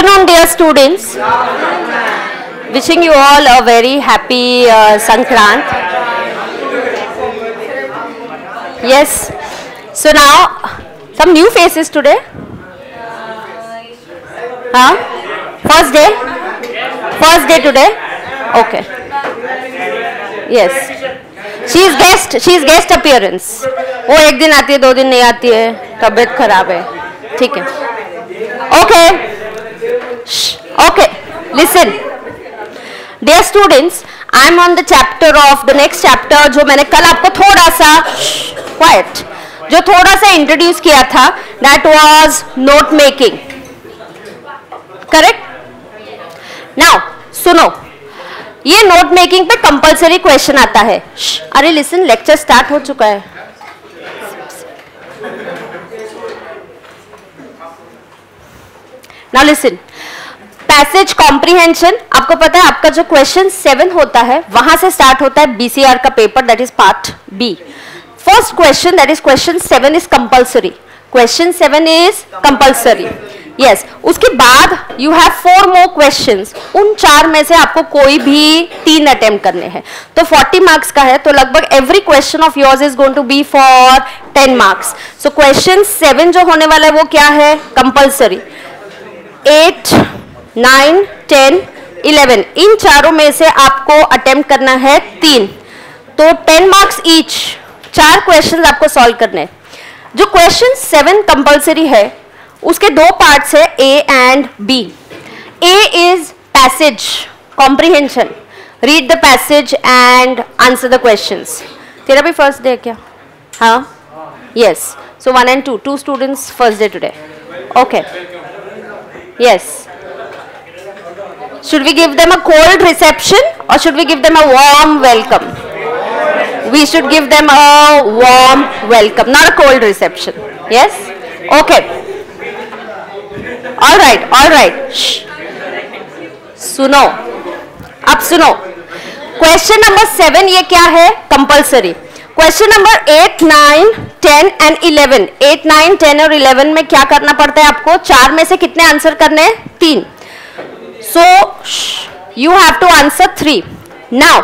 afternoon, dear students. Wishing you all a very happy Sankrant. Yes. So now, some new faces today. Huh? First day? First day today? Okay. Yes. She is guest appearance. वो एक दिन आती है, 2 दिन नहीं आती है, तबीयत खराब है. ठीक है. Okay. Okay. Listen. Dear students, I am on the chapter of the next chapter जो मैंने कल आपको थोड़ा सा quiet जो थोड़ा सा introduce किया था, that was note making. Correct? Now सुनो, ये नोट मेकिंग पे कंपलसरी क्वेश्चन आता है. अरे लिसन, लेक्चर स्टार्ट हो चुका है. Now listen, passage comprehension. आपको पता है आपका जो क्वेश्चन 7 होता है वहां से स्टार्ट होता है बीसीआर का paper, that is part B. First question that is question 7 is compulsory. Question 7 is compulsory. Yes. उसके बाद यू हैव 4 मोर क्वेश्चंस. उन 4 में से आपको कोई भी 3 अटेम्प्ट करने हैं. तो 40 मार्क्स का है, तो लगभग every question of yours is going to be for 10 marks. So question 7 जो होने वाला है वो क्या है? कंपलसरी. 8, 9, 10, 11 इन चारों में से आपको अटेम्प्ट करना है 3. तो 10 मार्क्स ईच. 4 क्वेश्चन आपको सॉल्व करने हैं. जो क्वेश्चन 7 कंपलसरी है उसके 2 पार्ट्स है, A and B. A is passage comprehension. Read the passage and answer the questions. तेरा भी फर्स्ट डे क्या? हाँ. Yes. So 1 and 2 2 students first day today. Okay. Yes. Should we give them a cold reception or should we give them a warm welcome? We should give them a warm welcome, not a cold reception. Yes? Okay. All right, all right. सुनो, अब सुनो. Question number 7 ये क्या है? Compulsory. Question number 8, 9, 10 and 11. 8, 9, 10 और 11 में क्या करना पड़ता है आपको? 4 में से कितने आंसर करने हैं? 3. So you have to answer 3. Now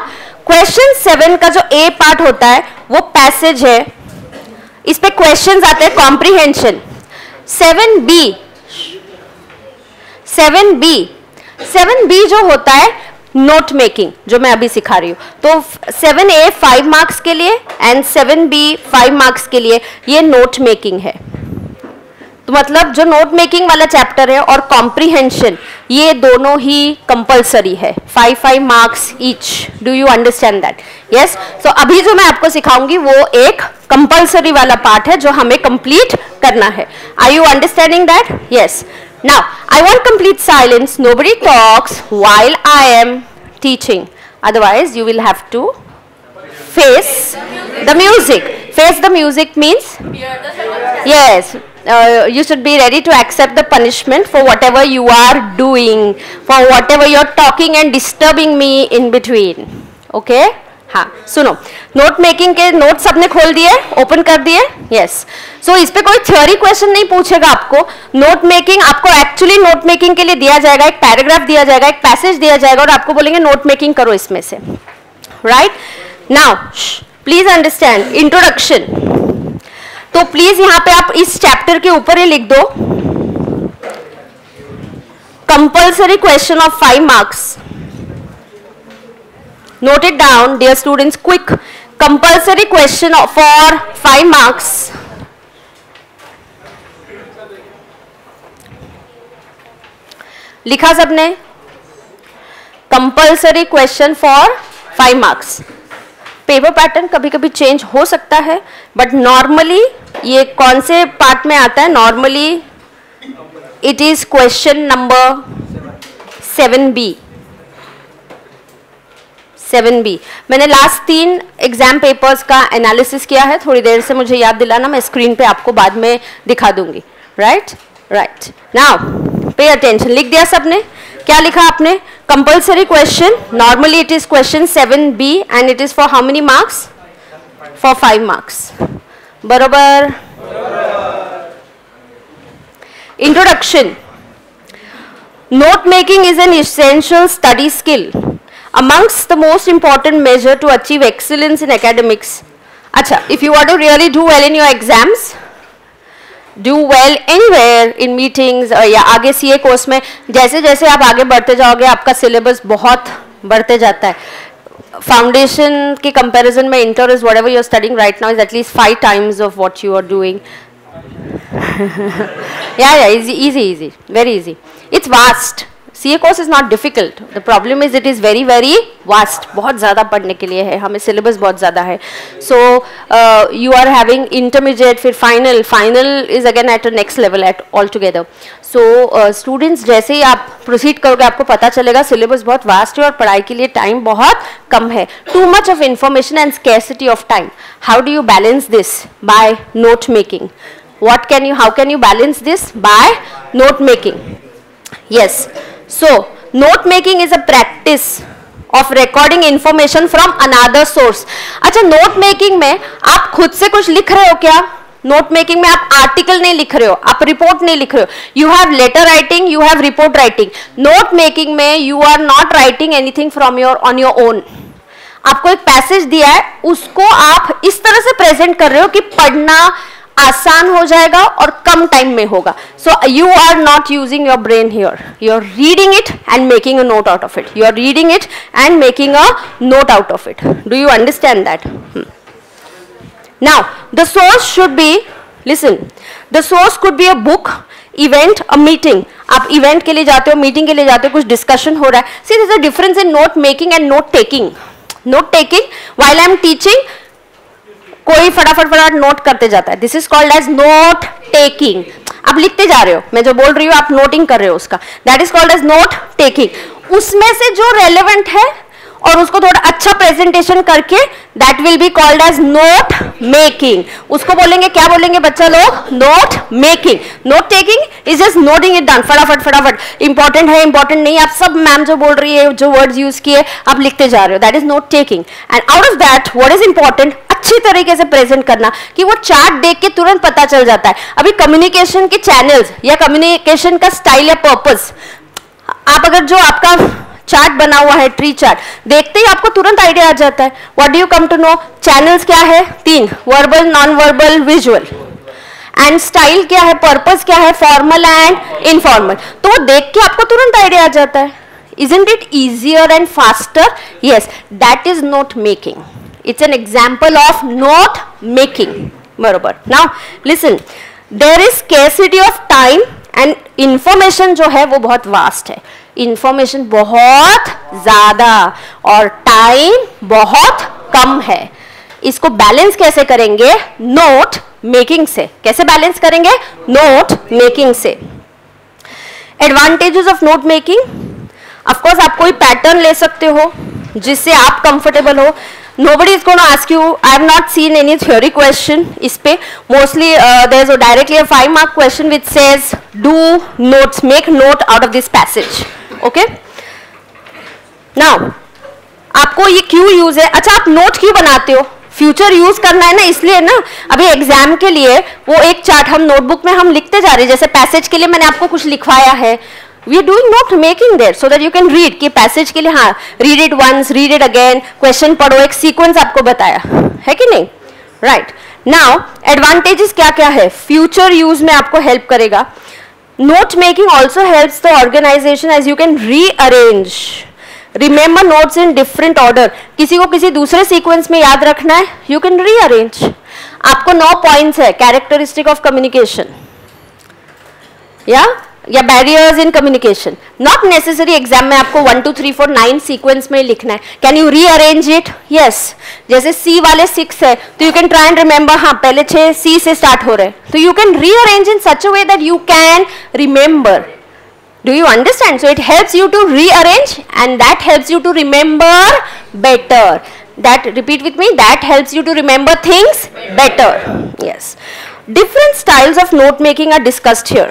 question 7 का जो A पार्ट होता है वो पैसेज है. इस पे क्वेश्चंस आते हैं कॉम्प्रिहेंशन. 7B जो होता है नोट मेकिंग, जो मैं अभी सिखा रही हूँ. तो 7A 5 मार्क्स के लिए एंड 7B 5 मार्क्स के लिए. ये नोट मेकिंग है. तो मतलब जो नोट मेकिंग वाला चैप्टर है और कॉम्प्रिहेंशन ये दोनों ही कंपलसरी है. 5 marks each. Do you understand that? Yes. So अभी जो मैं आपको सिखाऊंगी वो एक कंपलसरी वाला पार्ट है जो हमें कंप्लीट करना है. Are you understanding that? Yes. Now I want complete silence. Nobody talks while I am teaching, otherwise you will have to face the music. Face the music means yes, you should be ready to accept the punishment for whatever you are doing, for whatever you are talking and disturbing me in between. Okay? हाँ. सुनो, note making के note सबने खोल दिए, open कर दिए. Yes. सो इस पे कोई थ्योरी क्वेश्चन नहीं पूछेगा आपको. नोट मेकिंग आपको एक्चुअली नोट मेकिंग के लिए दिया जाएगा, एक पैराग्राफ दिया जाएगा, एक पैसेज दिया जाएगा और आपको बोलेंगे नोट मेकिंग करो इसमें से. Right? Now please understand introduction. तो प्लीज यहां पे आप इस चैप्टर के ऊपर ही लिख दो compulsory question of 5 marks. Note it down dear students, quick. Compulsory question for 5 marks. लिखा सबने? Compulsory question for 5 marks. Paper pattern कभी कभी चेंज हो सकता है, बट नॉर्मली ये कौन से पार्ट में आता है? Normally it is question number 7B. 7B. मैंने लास्ट 3 एग्जाम पेपर्स का एनालिसिस किया है. थोड़ी देर से मुझे याद दिलाना, मैं स्क्रीन पे आपको बाद में दिखा दूंगी. Right? Right. Now pay attention. लिख दिया सबने? क्या लिखा आपने? Compulsory question. Normally it is question 7B and it is for how many marks? For 5 marks. बरोबर? Introduction. Note making is an essential study skill. Amongst the most important measure to achieve excellence in academics. Acha, if you want to really do well in your exams, do well anywhere in meetings या आगे CA course में जैसे जैसे आप आगे बढ़ते जाओगे आपका सिलेबस बहुत बढ़ते जाता है. फाउंडेशन के कंपैरिजन में inter is whatever you are studying right now is at least 5 times of what you are doing. yeah, easy, very easy. It's vast. CA course is not difficult. The problem is it is very vast. बहुत ज़्यादा पढ़ने के लिए है, हमें syllabus बहुत ज़्यादा है. So you are having intermediate, फिर final is again at a next level at altogether. So students जैसे ही आप proceed करोगे आपको पता चलेगा syllabus बहुत vast है और पढ़ाई के लिए time बहुत कम है. Too much of information and scarcity of time. How do you balance this? By note making. How can you balance this? By note making. Yes. So, note making is a practice of recording information from another source. अच्छा, note making में आप खुद से कुछ लिख रहे हो क्या? Note making में आप article नहीं लिख रहे हो, आप report नहीं लिख रहे हो. You have letter writing, you have report writing. Note making में you are not writing anything on your own. आपको एक passage दिया है, उसको आप इस तरह से present कर रहे हो कि पढ़ना आसान हो जाएगा और कम टाइम में होगा. So you are not using your brain here. You are reading it and making a note out of it. You are reading it and making a note out of it. Do you understand that? Now the source should be, listen, the source could be a book, event, a meeting. आप event के लिए जाते हो, meeting के लिए जाते हो, कुछ discussion हो रहा है. See, there is a difference in note making and note taking. Note taking, while I am teaching, कोई फटाफट नोट करते जाता है. This is called as note taking. आप लिखते जा रहे हो, मैं जो बोल रही हूँ आप नोटिंग कर रहे हो उसका. That is called as note taking. उसमें से जो रेलेवेंट है और उसको थोड़ा अच्छा प्रेजेंटेशन करके that will be called as note making. उसको बोलेंगे, क्या बोलेंगे बच्चा लोग? Note making. Note taking is just noting it down. फटाफट इंपॉर्टेंट है, इंपॉर्टेंट नहीं, आप सब मैम जो बोल रही है, जो वर्ड्स यूज किए आप लिखते जा रहे हो. That is note taking. And out of that what is important, अच्छी तरीके से प्रेजेंट करना कि वो चार्ट देख के तुरंत पता चल जाता है. अभी कम्युनिकेशन के चैनल्स या कम्युनिकेशन का स्टाइल या पर्पस, आप अगर जो आपका चार्ट बना हुआ है, ट्री चार्ट, देखते ही आपको तुरंत आइडिया आ जाता है. What do you come to know? Channels क्या है? 3, verbal, non verbal, visual. And style क्या है? पर्पस क्या है? Formal and informal. तो वो देख के आपको तुरंत आइडिया आ जाता है. Isn't it easier and faster? Yes, that is note making. It's an example of note making. बरोबर. Now listen, there is scarcity of time and information जो है वो बहुत vast है. Information बहुत ज़्यादा और time बहुत कम है. इसको बैलेंस कैसे करेंगे? नोट मेकिंग से. कैसे बैलेंस करेंगे? नोट मेकिंग से. Advantages of note making, of course आप कोई पैटर्न ले सकते हो जिससे आप कंफर्टेबल हो. Nobody is going to ask you. I have not seen any theory question इस पे. Mostly there is directly a 5-mark question which says do notes, make note out of this passage. Okay? Now आपको ये क्यों use है? अच्छा, आप note क्यों बनाते हो? फ्यूचर यूज करना है ना, इसलिए ना. अभी एग्जाम के लिए वो एक चार्ट हम नोटबुक में हम लिखते जा रहे हैं. जैसे पैसेज के लिए मैंने आपको कुछ लिखवाया है. We are doing note making there so that you can read कि पैसेज के लिए, हाँ, read it once, read it again, question पढ़ो, एक सीक्वेंस आपको बताया है कि नहीं? राइट. नाउ एडवांटेजेस क्या क्या है? फ्यूचर यूज में आपको हेल्प करेगा. Note making also helps the organisation as you can rearrange, remember notes in different order. किसी को किसी दूसरे सीक्वेंस में याद रखना है, यू कैन रीअरेंज. आपको 9 पॉइंट्स है कैरेक्टरिस्टिक ऑफ कम्युनिकेशन या barriers in communication. Not necessary exam में आपको 1 2 3 4 9 सीक्वेंस में लिखना है. Can you rearrange it? Yes. जैसे सी वाले 6 है तो you can try and remember, हाँ पहले 6 सी से स्टार्ट हो रहे हैं, तो you can rearrange in such a way that you can remember. Do you understand? So it helps you to rearrange and that helps you to remember better. That, repeat with me, that helps you to remember things better. Yes. Different styles of note making are discussed here.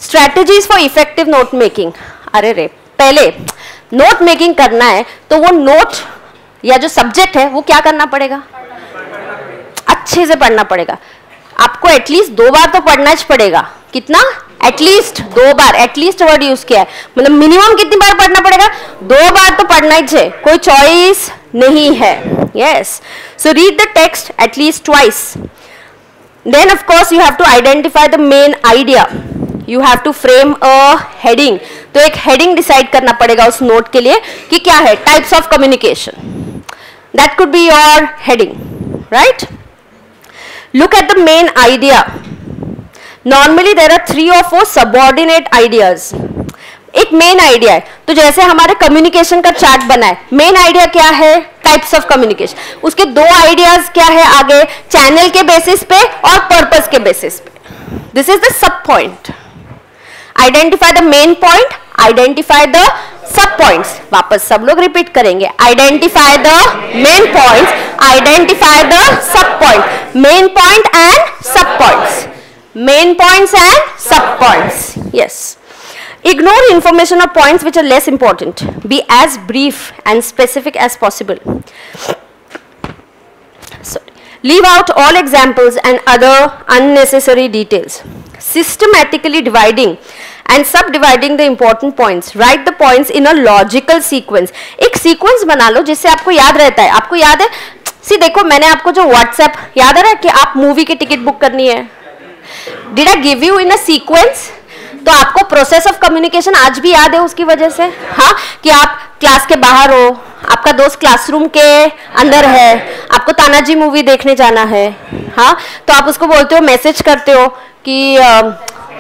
Strategies for effective note making. अरे रे, पहले note making करना है तो वो note या जो subject है वो क्या करना पड़ेगा? अच्छे से पढ़ना पड़ेगा. आपको एटलीस्ट 2 बार तो पढ़ना ही पड़ेगा. कितना? एटलीस्ट 2 बार, एटलीस्ट वर्ड यूज किया है, मतलब मिनिमम कितनी बार पढ़ना पड़ेगा? 2 बार तो पढ़ना ही चाहिए, कोई चॉइस नहीं है. Yes, so read the text at least twice. Then of course you have to identify the main idea. You have to frame a heading. तो एक हेडिंग डिसाइड करना पड़ेगा उस नोट के लिए कि क्या है, types of communication. That could be your heading, right? Look at the main idea. Normally there are 3 or 4 subordinate ideas. एक मेन आइडिया है, तो जैसे हमारे कम्युनिकेशन का चार्ट बना है, मेन आइडिया क्या है? Types of communication. उसके 2 आइडियाज क्या है आगे? चैनल के बेसिस पे और पर्पस के बेसिस पे. This is the sub point. Identify the main point, identify the sub points. वापस सब लोग रिपीट करेंगे. Identify the main points, identify the sub point. Main point and sub points. Main points and sub points. Yes. Ignore information or points which are less important. Be as brief and specific as possible. So, leave out all examples and other unnecessary details. Systematically dividing and subdividing the important points. Write the points in a logical sequence. एक sequence बना लो जिससे आपको याद रहता है. आपको याद है, देखो मैंने आपको जो WhatsApp याद आ रहा है कि आप मूवी की टिकट बुक करनी है. Did I give you in a sequence? तो आपको प्रोसेस ऑफ कम्युनिकेशन आज भी याद है उसकी वजह से. हाँ, कि आप क्लास के बाहर हो, आपका दोस्त क्लासरूम के अंदर है, आपको तानाजी मूवी देखने जाना है. हाँ, तो आप उसको बोलते हो, मैसेज करते हो कि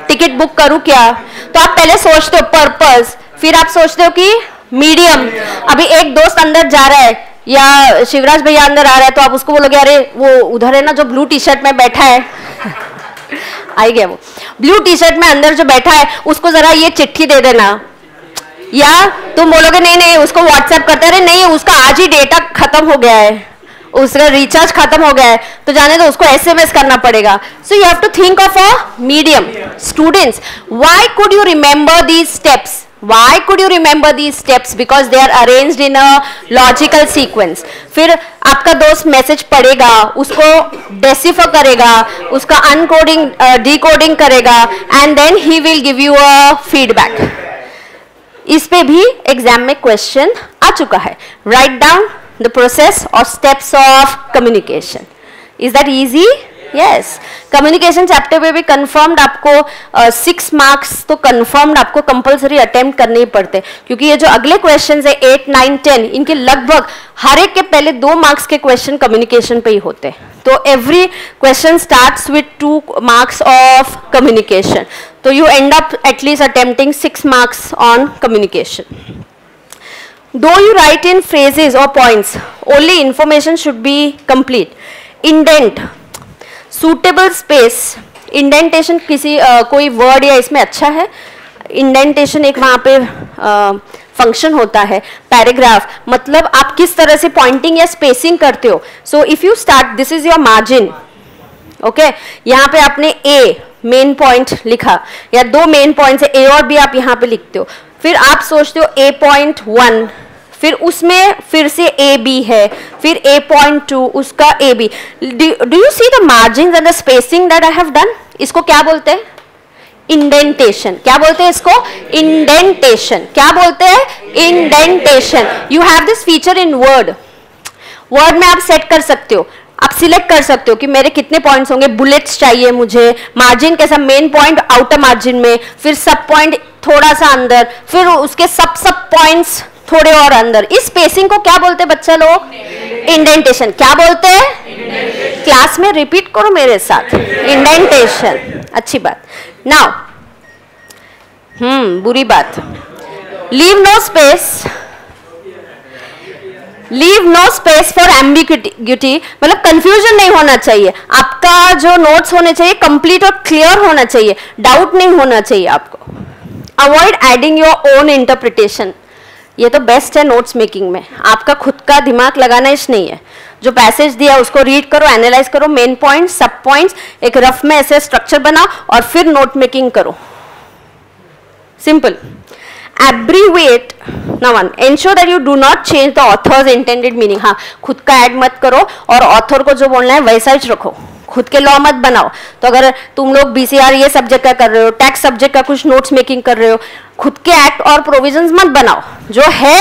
टिकट बुक करूं क्या. तो आप पहले सोचते हो पर्पस, फिर आप सोचते हो कि मीडियम. अभी एक दोस्त अंदर जा रहा है या शिवराज भैया अंदर आ रहा है, तो आप उसको बोलोगे अरे वो उधर है ना जो ब्लू टी शर्ट में बैठा है. आई गया, वो ब्लू टी शर्ट में अंदर जो बैठा है उसको जरा ये चिट्ठी दे देना. या तुम बोलोगे नहीं नहीं उसको व्हाट्सएप करते, अरे नहीं उसका आज ही डेटा खत्म हो गया है, उसका रिचार्ज खत्म हो गया है, तो जाने दो उसको एसएमएस करना पड़ेगा. So you have to think of a medium. Students, why could you remember these steps? Why could you remember these steps? Because they are arranged in a logical sequence. फिर आपका दोस्त मैसेज पढ़ेगा, उसको decipher करेगा, उसका encoding decoding करेगा, and then he will give you a feedback. इस पे भी एग्जाम में क्वेश्चन आ चुका है. राइट डाउन द प्रोसेस और steps of communication. Is that easy? Yes. Communication chapter में भी कंफर्म्ड आपको 6 मार्क्स तो कंफर्म्ड आपको कंपलसरी अटेम्प्ट करने ही पड़ते, क्योंकि ये जो अगले क्वेश्चन है 8, 9, 10 इनके लगभग हर एक के पहले 2 मार्क्स के क्वेश्चन कम्युनिकेशन पे ही होते हैं. तो every question starts with 2 marks of communication. तो you end up at least attempting 6 marks on communication. Though you write in phrases or points, only information should be complete. Indent, suitable space. Indentation किसी कोई word या इसमें अच्छा है. Indentation एक वहाँ पे फंक्शन होता है. पैराग्राफ मतलब आप किस तरह से पॉइंटिंग या स्पेसिंग करते हो. So if you start, this is your margin. Okay, यहाँ पे आपने ए मेन पॉइंट लिखा या 2 मेन पॉइंट है, ए और बी आप यहाँ पे लिखते हो. फिर आप सोचते हो A.1, फिर उसमें फिर से ए बी है, फिर A.2 उसका A B. Do you see the margin and the spacing that I have done? इसको क्या बोलते हैं? इंडेंटेशन. क्या बोलते हैं इसको? इंडेंटेशन. क्या बोलते हैं? Indentation. You have this feature in word. Word में आप सेट कर सकते हो, आप सिलेक्ट कर सकते हो कि मेरे कितने पॉइंट्स होंगे. बुलेट्स चाहिए मुझे, मार्जिन कैसा, मेन पॉइंट आउटर मार्जिन में, फिर सब पॉइंट थोड़ा सा अंदर, फिर उसके सब पॉइंट्स थोड़े और अंदर. इस स्पेसिंग को क्या बोलते हैं बच्चा लोग? इंडेंटेशन. क्या बोलते हैं? क्लास में रिपीट करो मेरे साथ. इंडेंटेशन. अच्छी बात. नाउ बुरी बात, leave no space. Leave no space for ambiguity, मतलब कंफ्यूजन नहीं होना चाहिए. आपका जो नोट्स होने चाहिए कंप्लीट और क्लियर होना चाहिए, डाउट नहीं होना चाहिए आपको. Avoid adding your own interpretation. ये तो बेस्ट है नोट्स मेकिंग में. आपका खुद का दिमाग लगाना इस नहीं है. जो पैसेज दिया उसको रीड करो, एनालाइज करो, मेन पॉइंट, सब पॉइंट्स, एक रफ में ऐसे स्ट्रक्चर बनाओ और फिर नोट मेकिंग करो. Simple. Abbreviate. Now one, ensure that you do not change the author's intended meaning. हाँ, खुद का ऐड मत करो और ऑथर को जो बोलना है वैसा ही रखो. खुद के लॉ मत बनाओ। तो अगर तुम लोग बीसीआर ये सब्जेक्ट का कर रहे हो, टैक्स सब्जेक्ट का कुछ नोट्स मेकिंग कर रहे हो, खुद के एक्ट और प्रोविजंस मत बनाओ, जो है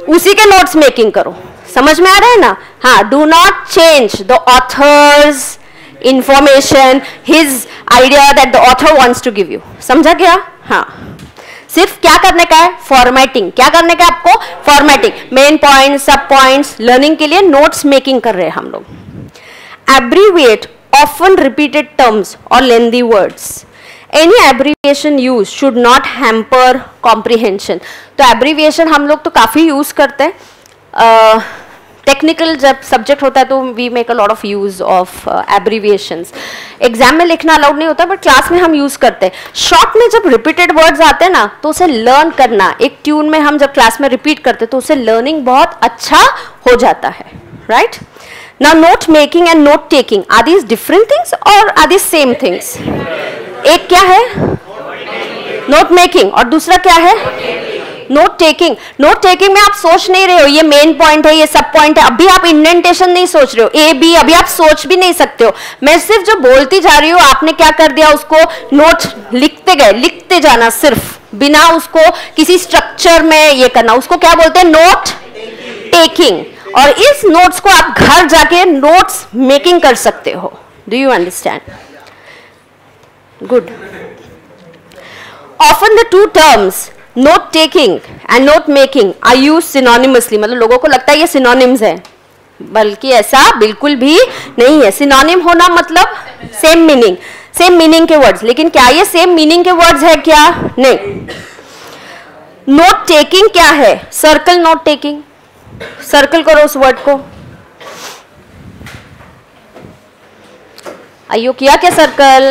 उसी के नोट्स मेकिंग करो। समझ में आ रहा है ना? हाँ, do not change the author's information, his idea that the author wants to give you. समझा क्या? हाँ, सिर्फ क्या करने का है? फॉर्मेटिंग। क्या करने का है आपको? फॉर्मेटिंग। मेन पॉइंट्स, सब पॉइंट्स, लर्निंग के लिए नोट्स मेकिंग कर रहे हैं हम लोग। Abbreviate often repeated terms or lengthy words. Any abbreviation used should not hamper comprehension. तो abbreviation हम लोग तो काफ़ी यूज करते हैं। टेक्निकल जब सब्जेक्ट होता है तो we make a lot of use of abbreviations. Exam में लिखना अलाउड नहीं होता, बट क्लास में हम यूज करते हैं। शॉर्ट में जब रिपीटेड वर्ड्स आते हैं ना, तो उसे लर्न करना, एक ट्यून में हम जब क्लास में रिपीट करते हैं तो उसे लर्निंग बहुत अच्छा हो जाता है, right? Now note making and note taking, are these different things or are these same things? एक क्या है? Note making, और दूसरा क्या है? Note taking. Note taking में आप सोच नहीं रहे हो ये मेन पॉइंट है, ये सब पॉइंट है, अभी आप इंडेंटेशन नहीं सोच रहे हो, ए बी अभी आप सोच भी नहीं सकते हो। मैं सिर्फ जो बोलती जा रही हूँ, आपने क्या कर दिया, उसको नोट लिखते गए, लिखते जाना सिर्फ, बिना उसको किसी स्ट्रक्चर में ये करना, उसको क्या बोलते हैं? Note taking. और इस नोट्स को आप घर जाके नोट्स मेकिंग कर सकते हो। Do you understand? Good. Often the two terms note taking and note making are used synonymously. मतलब लोगों को लगता है ये सिनोनिम्स है, बल्कि ऐसा बिल्कुल भी नहीं है। सिनोनिम होना मतलब सेम मीनिंग, सेम मीनिंग के वर्ड्स, लेकिन क्या ये सेम मीनिंग के वर्ड्स है क्या? नहीं। नोट टेकिंग क्या है? Circle note taking. सर्कल करो उस वर्ड को। आइयो, किया क्या सर्कल?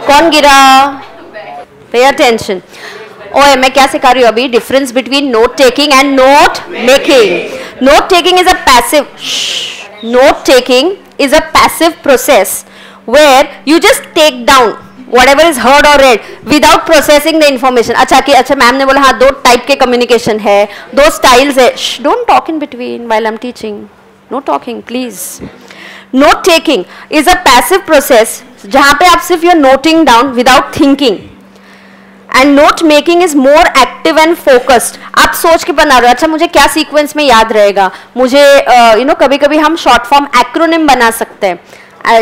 कौन गिरा? Pay attention. ओए, मैं क्या सिखा रही हूँ अभी? Difference between note taking and note making. Note taking is a passive, note taking is a passive process where you just take down whatever is heard or read without processing the information. अच्छा ma'am ने बोला हाँ, दो type के communication है, दो styles है। Don't talk in between while I'm teaching. No talking, please. Note taking is a passive process जहाँ पे आप सिर्फ you're noting down without thinking. And note making is more active and focused. आप सोच के बना रहे हो, अच्छा मुझे क्या सीक्वेंस में याद रहेगा, मुझे कभी कभी हम शॉर्ट फॉर्म एक्रोनिम बना सकते हैं।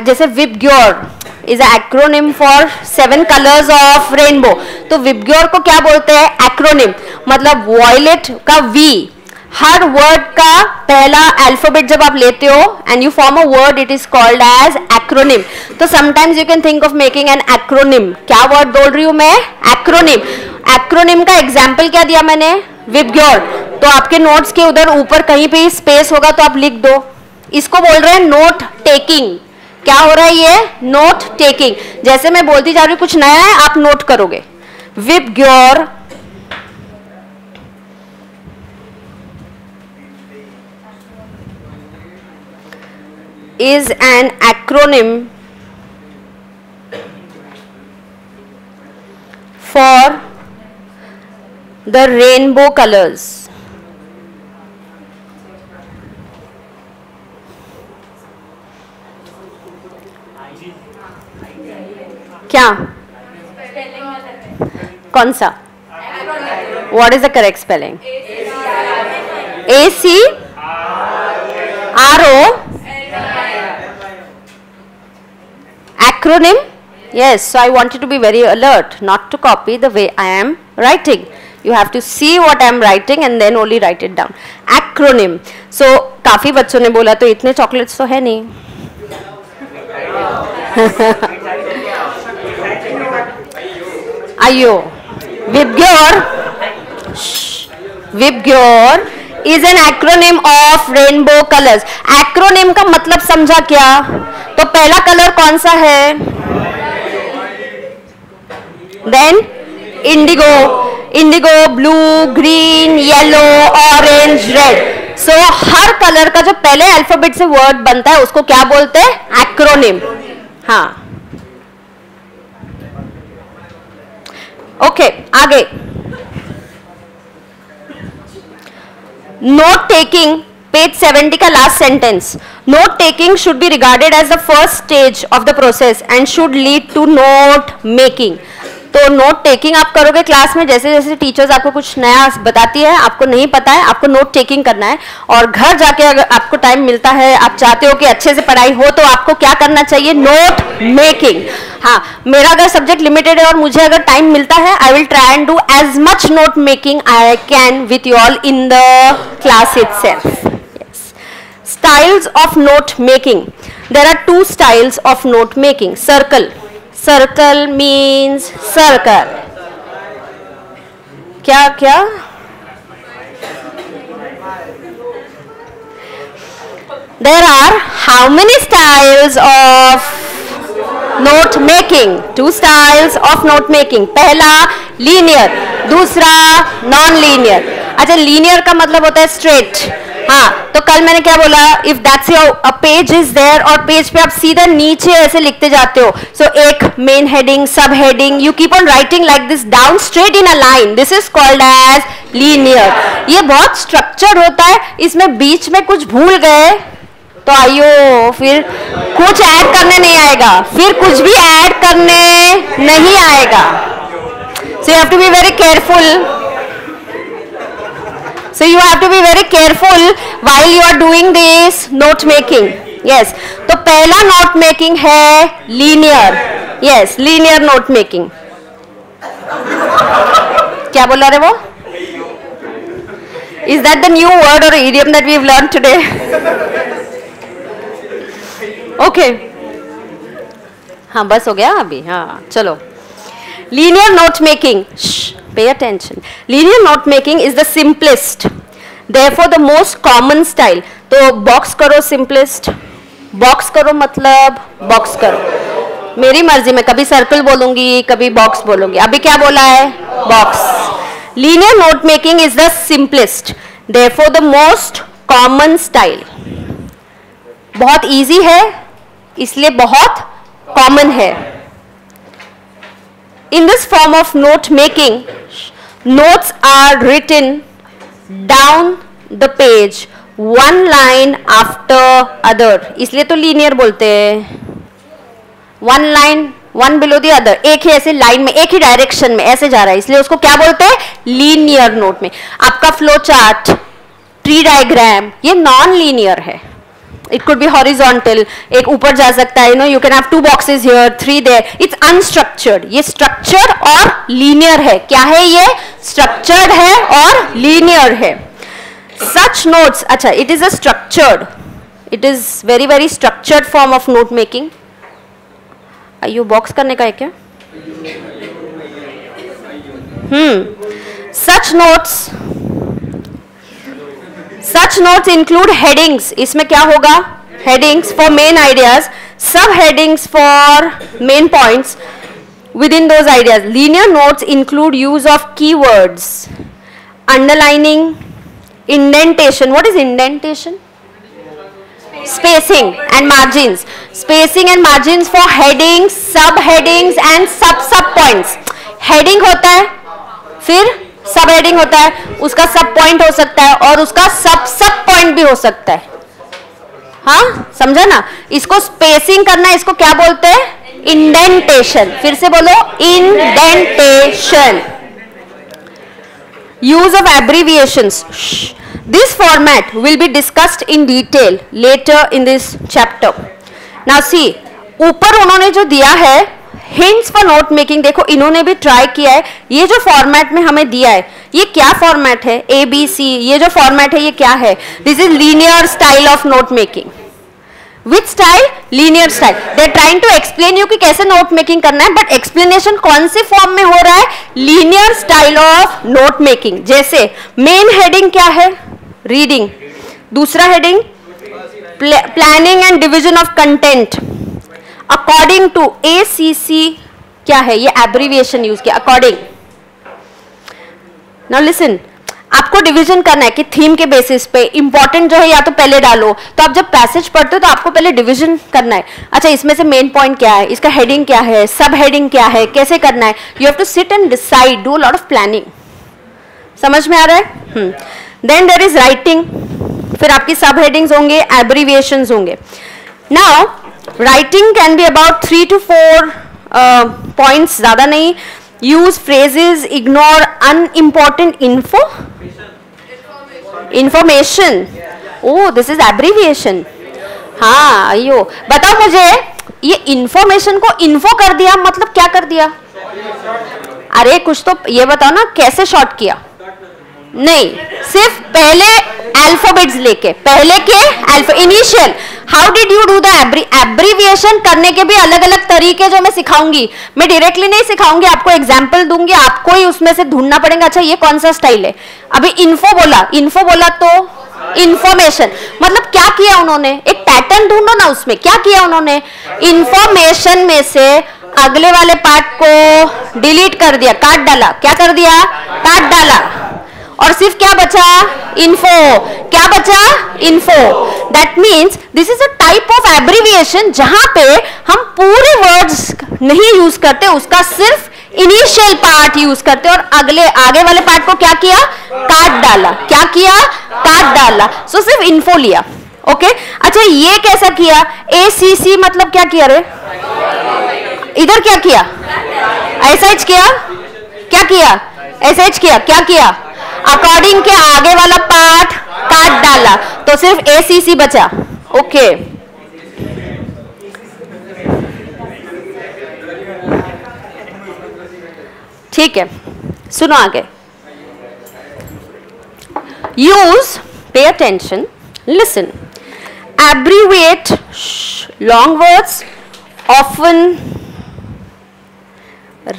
जैसे VIBGYOR is acronym for 7 colours of rainbow. तो विबग्योर को क्या बोलते हैं? एक्रोनिम। मतलब वॉयलेट का वी, हर वर्ड का पहला अल्फाबेट जब आप लेते हो and you form a word, it is called as acronym. तो sometimes you can think of making an acronym. क्या वर्ड बोल रही हूं मैं? एक्रोनिम। एक्रोनिम का एग्जाम्पल क्या दिया मैंने? विबग्योर। तो आपके नोट्स के उधर ऊपर कहीं पे स्पेस होगा तो आप लिख दो। इसको बोल रहे हैं नोट टेकिंग। क्या हो रहा है ये? Note taking. जैसे मैं बोलती जा रही हूँ, कुछ नया है, आप नोट करोगे। VIBGYOR is an acronym for the rainbow colors. क्या? कौन सा? What is the correct spelling? AC RO acronym. Yes, so I want you to be very alert not to copy the way I am writing. You have to see what I am writing and then only write it down. Acronym. So काफी बच्चों ने बोला तो इतने chocolates तो है नहीं। आइयो, VIBGYOR is an acronym of rainbow colors. Acronym का मतलब समझा क्या? तो पहला कलर कौन सा है? Then indigo, blue, green, yellow, orange, red. So हर कलर का जो पहले अल्फाबेट से वर्ड बनता है उसको क्या बोलते हैं? एक्रोनिम। हाँ, ओके, आगे। नोट टेकिंग, पेज 70 का last sentence. Note taking should be regarded as the first stage of the process and should lead to note making. तो नोट टेकिंग आप करोगे क्लास में, जैसे जैसे टीचर्स आपको कुछ नया बताती है, आपको नहीं पता है, आपको नोट टेकिंग करना है। और घर जाके अगर आपको टाइम मिलता है, आप चाहते हो कि अच्छे से पढ़ाई हो, तो आपको क्या करना चाहिए? Note making. हाँ, मेरा अगर सब्जेक्ट लिमिटेड है और मुझे अगर टाइम मिलता है, I will try and do as much note making I can with you all in the class itself. Styles of note making. There are two styles of note making. Circle. Circle means circle. क्या क्या? There are how many styles of note making? Two styles of note making. पहला linear, दूसरा non-linear. अच्छा, linear का मतलब होता है straight. हाँ, तो कल मैंने क्या बोला? If that's your page is there और पेज पे आप सीधा नीचे ऐसे लिखते जाते हो, सो एक main heading, sub heading, you keep on writing like this down straight in a line, this is called as linear. ये बहुत स्ट्रक्चर्ड होता है, इसमें बीच में कुछ भूल गए तो आइयो फिर कुछ ऐड करने नहीं आएगा, फिर कुछ भी ऐड करने नहीं आएगा। So you have to be very careful. So you have to be very careful while you are doing this note making. Yes. तो पहला note making है linear. Yes, linear note making. क्या बोला रे वो? Is that the new word or idiom that we've learned today? Okay. हाँ, बस हो गया अभी। हाँ, चलो। Linear note making. Pay attention. Linear note making is the simplest, therefore the most common style. तो बॉक्स करो simplest, बॉक्स करो मतलब बॉक्स करो, मेरी मर्जी में कभी सर्कल बोलूंगी, कभी बॉक्स बोलूंगी। अभी क्या बोला है? Box. Linear note making is the simplest, therefore the most common style. बहुत easy है, इसलिए बहुत common है। In this form of note making, notes are written down the page, one line after other. इसलिए तो linear बोलते हैं। One line, one below the other. एक ही ऐसे लाइन में, एक ही डायरेक्शन में ऐसे जा रहा है, इसलिए उसको क्या बोलते हैं? linear note में। आपका फ्लो चार्ट, ट्री डायग्राम, ये नॉन लीनियर है। It could be horizontal, एक ऊपर जा सकता है, you know, you can have 2 boxes here, 3 there. It's unstructured. ये structured और linear है। क्या है ये? Structured है और linear है। Such notes, अच्छा, it is a structured, it is very very structured form of note making. आइयो बॉक्स करने का है क्या? Such notes include headings. इसमें क्या होगा? Headings for main ideas, sub-headings for main points within those ideas. Linear notes include use of keywords, underlining, indentation. What is indentation? Spacing and margins. Spacing and margins for headings, sub-headings and sub-points. Heading होता है, फिर सब heading होता है, उसका सब point हो सकता है और उसका सब पॉइंट भी हो सकता है। हाँ, समझा ना? इसको स्पेसिंग करना, इसको क्या बोलते हैं? इंडेंटेशन। फिर से बोलो, indentation. Use of abbreviations. This format will be discussed in detail letter in this chapter. Now see, ऊपर उन्होंने जो दिया है हिंट्स फॉर नोट मेकिंग, देखो इन्होंने भी ट्राई किया है। ये जो फॉर्मेट में हमें दिया है, ये क्या फॉर्मेट है? ABC, ये जो फॉर्मेट है ये क्या है? This is linear style of note making. Which style? Linear style. They are trying to explain you कि कैसे नोट मेकिंग करना है, बट एक्सप्लेनेशन कौन से फॉर्म में हो रहा है? Linear style of note making. जैसे मेन हेडिंग क्या है? रीडिंग। दूसरा heading planning and division of content. According to ACC क्या है? ये एब्रिविएशन यूज किया, अकॉर्डिंग। नाउ लिसन, आपको डिवीजन करना है कि थीम के बेसिस पे इंपॉर्टेंट जो है या तो पहले डालो, तो आप जब पैसेज पढ़ते हो तो आपको पहले डिवीजन करना है। अच्छा, इसमें से मेन पॉइंट क्या है, इसका हेडिंग क्या है, सब हेडिंग क्या है, कैसे करना है? You have to sit and decide, do a lot of planning. समझ में आ रहा है? Then there is writing. फिर आपकी सब हेडिंग्स होंगे, एब्रीविएशंस होंगे. Now writing can be about 3 to 4 points, ज्यादा नहीं. Use phrases, ignore unimportant info, information. Oh this is abbreviation. हाँ अयो बताओ मुझे, ये इंफॉर्मेशन को इन्फो कर दिया मतलब क्या कर दिया? अरे कुछ तो ये बताओ ना, कैसे शॉर्ट किया? नहीं, सिर्फ पहले अल्फाबेट्स लेके, पहले के initial. How did you do the abbreviation? करने के भी अलग अलग तरीके जो मैं सिखाऊंगी. मैं डायरेक्टली नहीं सिखाऊंगी, आपको एग्जांपल दूंगी, आपको ही उसमें से ढूंढना पड़ेगा. अच्छा ये कौन सा स्टाइल है? अभी इन्फो बोला तो इंफॉर्मेशन मतलब क्या किया उन्होंने? एक पैटर्न ढूंढो ना उसमें, क्या किया उन्होंने? इंफॉर्मेशन में से अगले वाले पार्ट को डिलीट कर दिया, काट डाला. क्या कर दिया? काट डाला. और सिर्फ क्या बचा? इन्फो. क्या बचा? Info. That means this is a type of abbreviation जहां पे हम पूरे वर्ड्स नहीं यूज करते, उसका सिर्फ इनिशियल पार्ट यूज करते और आगे वाले पार्ट को क्या किया? काट डाला. क्या किया? काट डाला. सो सिर्फ इन्फो लिया. ओके अच्छा ये कैसा किया? ACC मतलब क्या किया रे? इधर क्या किया? SH किया. क्या किया? SH किया. क्या किया? अकॉर्डिंग के आगे वाला पार्ट काट डाला, तो सिर्फ ACC बचा. ओके ठीक है, सुनो आगे. Use, pay attention, listen. Abbreviate long words, often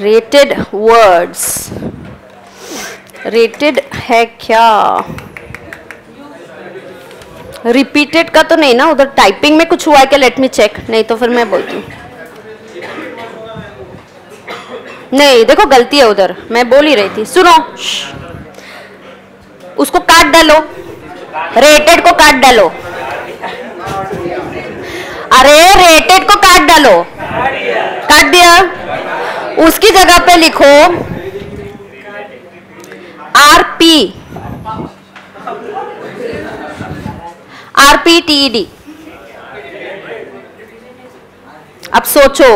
rated words. Rated है क्या? रिपीटेड का तो नहीं ना, उधर टाइपिंग में कुछ हुआ है क्या? लेट मी चेक, नहीं तो फिर मैं बोलती हूँ. नहीं देखो गलती है उधर, मैं बोल ही रही थी. सुनो, उसको काट डालो, रेटेड को काट डालो. अरे रेटेड को काट डालो. काट दिया. उसकी जगह पे लिखो RPTED. अब सोचो,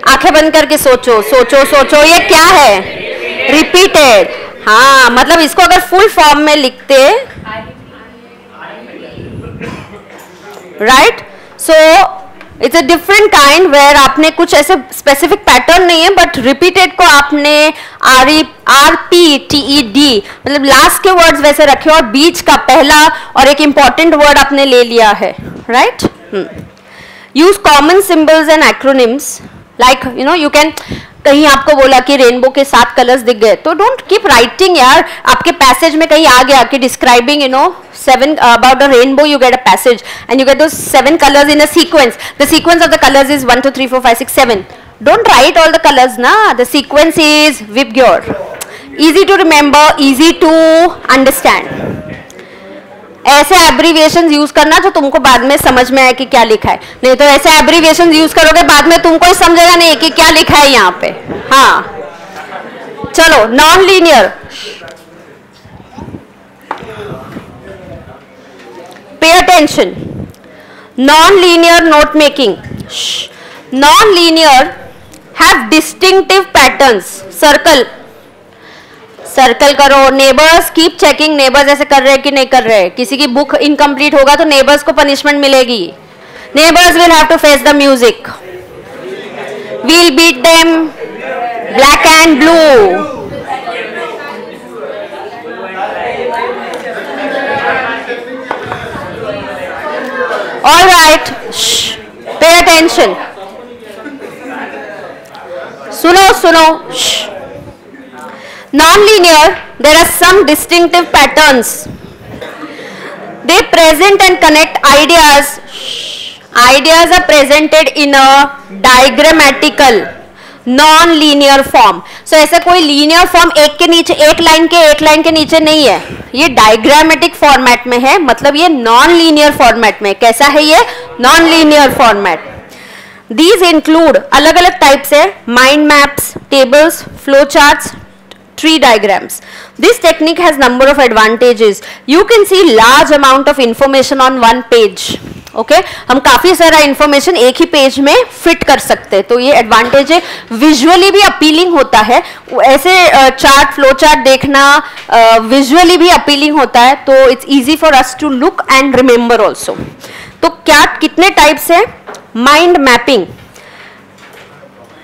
आंखें बंद करके सोचो सोचो सोचो, ये क्या है? रिपीटेड. हाँ मतलब इसको अगर फुल फॉर्म में लिखते, right, so it's a different kind where आपने कुछ ऐसे स्पेसिफिक पैटर्न नहीं है, बट रिपीटेड को आपने RPTED मतलब लास्ट के वर्ड्स वैसे रखे और बीच का पहला और एक इंपॉर्टेंट वर्ड आपने ले लिया है, right. Use common symbols and acronyms, like you no, you can, कहीं आपको बोला कि रेनबो के 7 कलर्स दिख गए, तो डोंट कीप राइटिंग यार. आपके पैसेज में कहीं आ गया कि describing 7 about a rainbow, you get a passage and you get those 7 colors in a sequence. The sequence of the colors is 1 2 3 4 5 6 7. Don't write all the colors na. The sequence is vigor, easy to remember, easy to understand. ऐसे abbreviations use करना जो तुमको बाद में समझ में आए कि क्या लिखा है, नहीं तो ऐसे एब्रीविएशंस यूज करोगे बाद में तुमको ही समझेगा नहीं कि क्या लिखा है यहाँ पे. हाँ चलो, non linear. Pay attention. Non-linear note making. Non-linear have distinctive patterns. Circle. Circle करो. Neighbours, keep checking. नेबर्स ऐसे कर रहे हैं कि नहीं कर रहे. किसी की बुक इनकम्प्लीट होगा तो नेबर्स को पनिशमेंट मिलेगी. Neighbours will have to face the music. We'll beat them black and blue. All right, shh, pay attention. सुनो. Shh. Non-linear, there are some distinctive patterns. They present and connect ideas. Ideas are presented in a diagrammatical, non-linear form. So ऐसा कोई linear form एक के नीचे, एक line के नीचे नहीं है. ये डायग्रामेटिक फॉर्मेट में है, मतलब ये नॉन लीनियर फॉर्मेट में. कैसा है ये? Non linear format. These include, अलग अलग टाइप्स है, mind maps, tables, flow charts, tree diagrams. This technique has number of advantages. You can see large amount of information on one page. Okay हम काफी सारा इंफॉर्मेशन एक ही page में fit कर सकते हैं, तो ये एडवांटेज है. विजुअली भी अपीलिंग होता है, ऐसे चार्ट फ्लो चार्ट देखना विजुअली भी अपीलिंग होता है, तो it's easy for us to look and remember also. तो क्या कितने टाइप्स है? Mind mapping.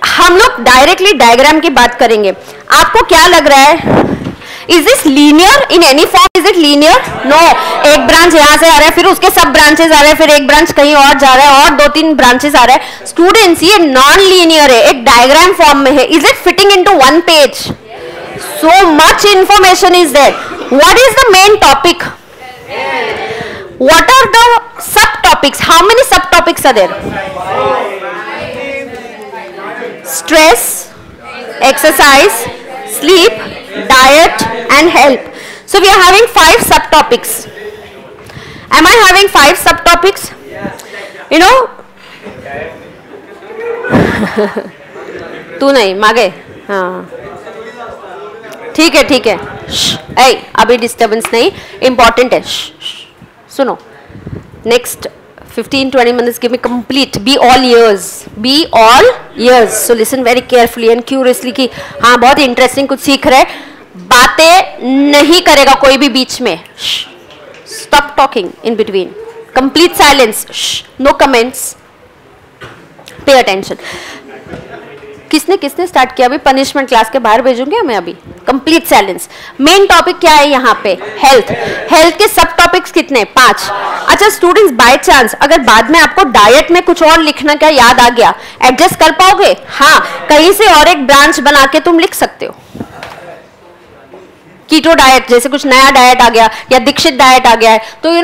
हम लोग डायरेक्टली डायग्राम की बात करेंगे. आपको क्या लग रहा है? Is this linear in any form? Is it linear? No. एक ब्रांच यहाँ से आ रहा है, फिर उसके सब ब्रांचेस आ रहे हैं, फिर एक ब्रांच कहीं और जा रहा है, और 2-3 ब्रांचेस आ रहा है. स्टूडेंट्स, ये नॉन लीनियर है, एक डायग्राम फॉर्म में है. Is it fitting into one page? So much information is there. What is the main topic? What are the subtopics? How many subtopics are there? Stress, exercise, sleep, diet and health. So we are having 5 subtopics. Am I having 5 subtopics? You know, तू नहीं मागे. हाँ ठीक है ठीक है. ऐ अभी disturbance नहीं, इंपॉर्टेंट है. सुनो, next 15-20 minutes give me complete. Be all ears. Be all ears. So listen very carefully and curiously कि हाँ बहुत इंटरेस्टिंग कुछ सीख रहे. बातें नहीं करेगा कोई भी बीच में. Stop talking in between. Complete silence. No comments. Pay attention. किसने किसने स्टार्ट किया? अभी पनिशमेंट क्लास के बाहर भेजूंगे हमें. अभी कंप्लीट साइलेंस. मेन टॉपिक क्या है यहाँ पे? हेल्थ. हेल्थ के सब टॉपिक्स कितने? 5. अच्छा स्टूडेंट्स, बाय चांस अगर बाद में आपको डाइट में कुछ और लिखना का याद आ गया, एडजस्ट कर पाओगे? हाँ, कहीं से और एक ब्रांच बना के तुम लिख सकते हो. कीटो डाइट जैसे कुछ नया डाइट आ गया, या दीक्षित डाइट आ गया है, तो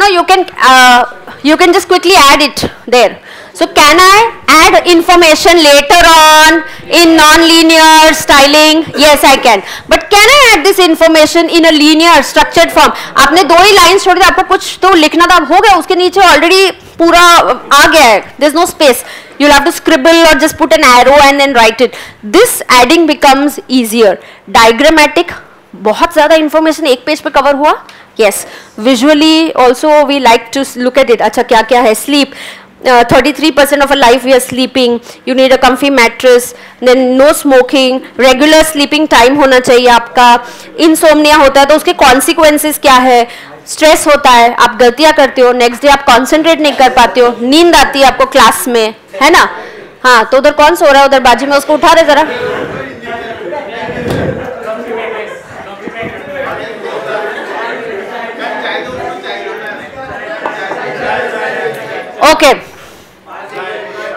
you can just quickly add it there. So can I add information later on in non-linear styling? Yes, I can. But can I add this information in a linear structured form? आपने 2 ही lines छोड़ दी, आपको कुछ तो लिखना था, हो गया, उसके नीचे ऑलरेडी पूरा आ गया है. There's no space. You'll have to scribble or just put an arrow and then write it. This adding becomes easier. Diagrammatic, बहुत ज्यादा इंफॉर्मेशन एक पेज पे कवर हुआ. Yes. Visually also we like to look at it. अच्छा क्या क्या है? Sleep. 33% of our life we are sleeping. You need a comfy mattress. Then no smoking. Regular sleeping time होना चाहिए आपका. Insomnia होता है तो उसके consequences क्या है? Stress होता है, आप गलतियाँ करते हो, next day आप concentrate नहीं कर पाते हो, नींद आती है आपको क्लास में, है ना? हाँ, तो उधर कौन सो रहा है? उधर बाजू में, उसको उठा दे जरा. ओके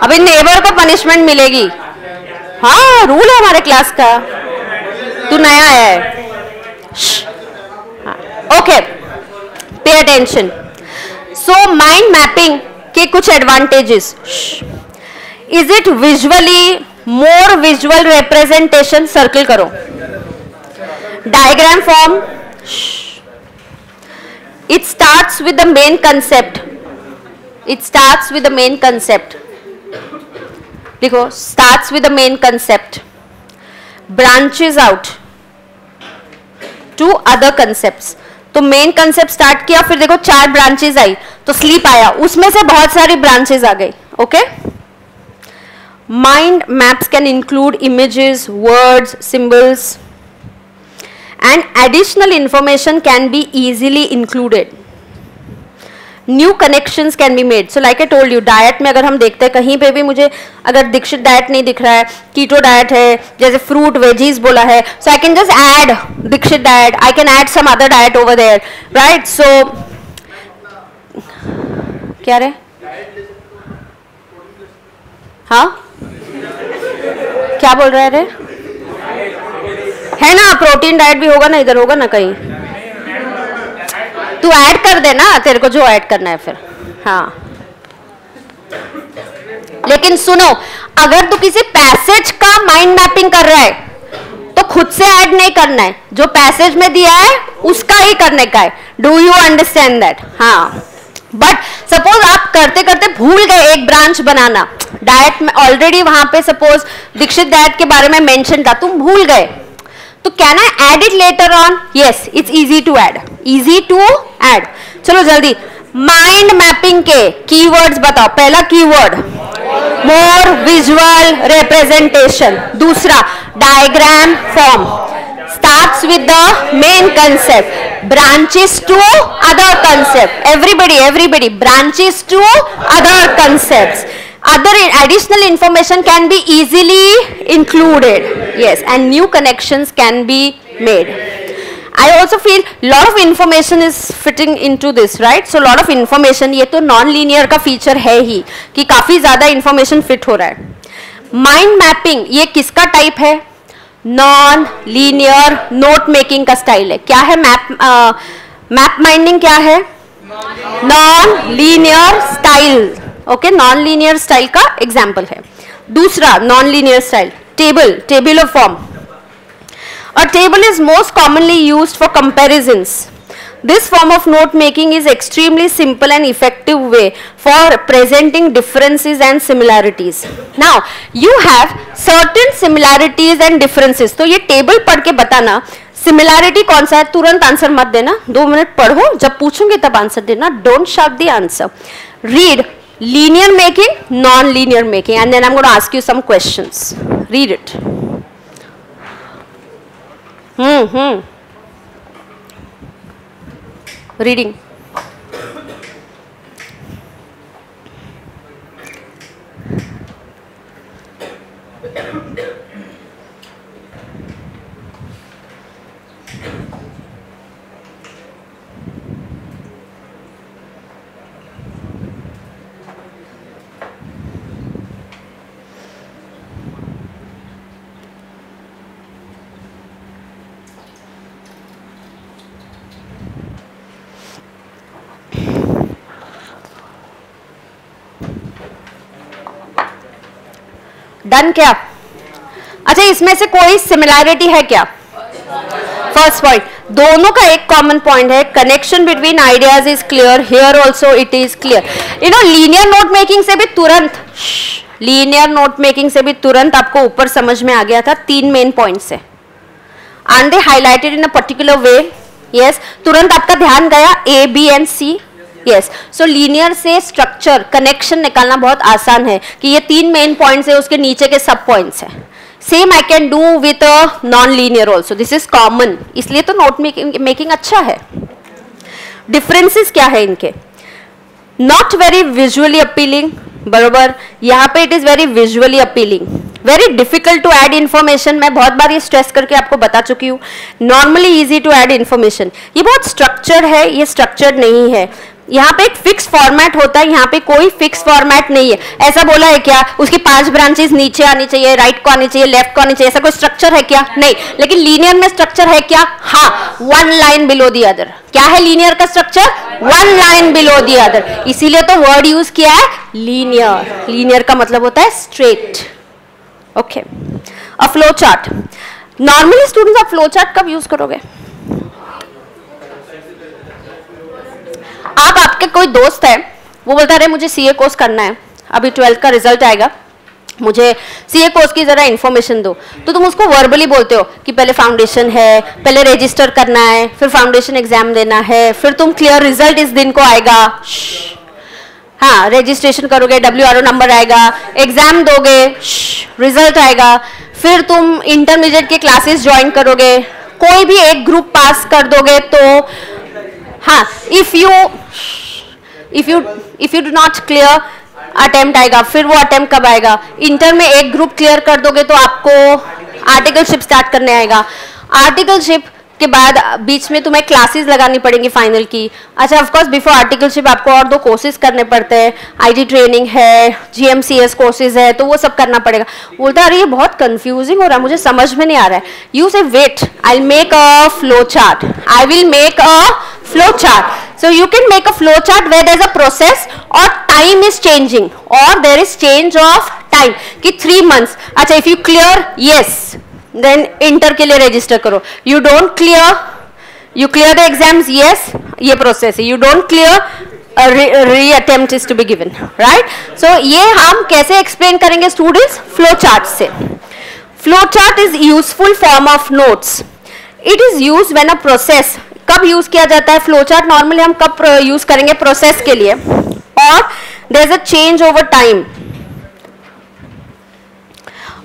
अभी नेबर को पनिशमेंट मिलेगी. हाँ, रूल है हमारे क्लास का. तू नया आया है. Okay, pay attention. So mind mapping के कुछ advantages. Is it visually more visual representation? Circle करो. Diagram form. It starts with the main concept. It starts with the main concept. देखो, starts with the main concept, branches out to other concepts. तो main concept start किया, फिर देखो 4 branches आई, तो sleep आया, उसमें से बहुत सारी ब्रांचेस आ गई. Okay. Mind maps can include images, words, symbols and additional information can be easily included. New connections can be made. So like I told you, diet में अगर हम देखते हैं कहीं पे भी मुझे अगर दीक्षित डाइट नहीं दिख रहा है, कीटो डाइट है, जैसे फ्रूट वेजीज बोला है, so I can just add Dixit diet, I can add some other diet over there, right? So क्या रे? हाँ, क्या बोल रहा है रे? है ना, प्रोटीन डाइट भी होगा ना, इधर होगा ना कहीं. तू ऐड कर देना तेरे को जो ऐड करना है फिर. हाँ, लेकिन सुनो, अगर तू किसी पैसेज का माइंड मैपिंग कर रहा है तो खुद से ऐड नहीं करना है, जो पैसेज में दिया है उसका ही करने का है. Do you understand that? हाँ. बट सपोज आप करते करते भूल गए एक ब्रांच बनाना, डाइट में ऑलरेडी वहां पे सपोज दीक्षित डाइट के बारे में मेंशन था, तुम भूल गए, तो can I add it later on? Yes, it's easy to add, easy to add. चलो जल्दी, माइंड मैपिंग के कीवर्ड्स बताओ. पहला कीवर्ड मोर विजुअल रिप्रेजेंटेशन. दूसरा diagram form. Starts with the main concept, branches to other concept. Everybody, branches to other concepts. Other additional information can be easily included. Yes, and new connections can be made. I also feel lot of information is fitting into this, right? So lot of information, ये तो non-linear का feature है ही कि काफी ज़्यादा information fit हो रहा है. Mind mapping, ये किसका type है? नॉन लीनियर नोट मेकिंग का स्टाइल है. क्या है मैप माइंडिंग? क्या है? Non linear style. Okay, non linear style का एग्जाम्पल है. दूसरा non linear style table of form. A table is most commonly used for comparisons. This form of note making is extremely simple and effective way for presenting differences and similarities. Now you have certain similarities and differences. तो ये table पढ़ के बताना similarity कौन सा है. तुरंत answer मत देना, 2 मिनट पढ़ो, जब पूछूंगी तब आंसर देना. Don't shout the answer. Read linear making, non-linear making, and then I'm going to ask you some questions. Read it. Reading. Done क्या? अच्छा, इसमें से कोई सिमिलैरिटी है क्या? फर्स्ट पॉइंट, दोनों का एक कॉमन पॉइंट है, connection between ideas is clear. Here also it is clear. You know, linear note making से भी तुरंत आपको ऊपर समझ में आ गया था. 3 मेन पॉइंट्स है and they highlighted in a particular way. Yes, तुरंत आपका ध्यान गया A, B and C. Yes, so linear से स्ट्रक्चर कनेक्शन निकालना बहुत आसान है कि ये 3 मेन पॉइंट्स है, उसके नीचे के सब पॉइंट्स हैं. Same I can do with a non linear also. This is common, इसलिए तो नोट मेकिंग अच्छा है. डिफरेंसेस क्या है इनके? Not very visually appealing. बरोबर, यहाँ पे it is very visually appealing. Very difficult to add information. मैं बहुत बार ये स्ट्रेस करके आपको बता चुकी हूँ. Normally easy to add information. ये बहुत स्ट्रक्चर्ड है, ये स्ट्रक्चर्ड नहीं है. यहाँ पे एक फिक्स फॉर्मेट होता है, यहाँ पे कोई फिक्स फॉर्मेट नहीं है. ऐसा बोला है क्या उसकी 5 ब्रांचेस नीचे आनी चाहिए, राइट को आनी चाहिए, लेफ्ट को आनी चाहिए, ऐसा कोई स्ट्रक्चर है क्या? नहीं. लेकिन लीनियर में स्ट्रक्चर है क्या? हाँ, 1 लाइन बिलो दी अदर. क्या है लीनियर का structure? 1 line below the other. इसीलिए तो वर्ड यूज किया है लीनियर. लीनियर का मतलब होता है स्ट्रेट. ओके, अ फ्लो चार्ट. नॉर्मली स्टूडेंट्स आप फ्लो चार्ट कब यूज करोगे? आप आपके कोई दोस्त है, वो बोलता है मुझे सीए कोर्स करना है, अभी 12th का रिजल्ट आएगा, मुझे सीए कोर्स की जरा इन्फॉर्मेशन दो. तो तुम उसको वर्बली बोलते हो कि पहले फाउंडेशन है, पहले रजिस्टर करना है, फिर फाउंडेशन एग्जाम देना है, फिर तुम क्लियर रिजल्ट इस दिन को आएगा. हाँ, रजिस्ट्रेशन करोगे, WRO नंबर आएगा, एग्जाम दोगे, रिजल्ट आएगा, फिर तुम इंटरमीडिएट के क्लासेस ज्वाइन करोगे, कोई भी एक ग्रुप पास कर दोगे तो हाँ, if you do not clear attempt आएगा. फिर वो अटेम्प्ट कब आएगा? इंटर में एक ग्रुप क्लियर कर दोगे तो आपको आर्टिकलशिप स्टार्ट करने आएगा. आर्टिकलशिप के बाद बीच में तुम्हें क्लासेस लगानी पड़ेंगी फाइनल की. अच्छा, ऑफ कोर्स बिफोर आर्टिकलशिप आपको और 2 कोर्सेज करने पड़ते हैं. IT ट्रेनिंग है, GMCS कोर्सेज है, तो वो सब करना पड़ेगा. बोलता है अरे ये बहुत कंफ्यूजिंग हो रहा है, मुझे समझ में नहीं आ रहा है. You say wait, I will make a flow chart. I will make a flow chart. So you can make a flow chart where there is a process or time is changing or there is change of time कि 3 months. अच्छा, if you clear, yes, then inter के लिए register करो. You don't clear, you clear the exams, yes, ये process है. You don't clear, re-attempt is to be given, right? So ये हम कैसे explain करेंगे students? Flow chart से. Flow chart is useful form of notes. It is use when a process, कब use किया जाता है फ्लो चार्ट? नॉर्मली हम कब यूज करेंगे? प्रोसेस के लिए, और there is a change over time.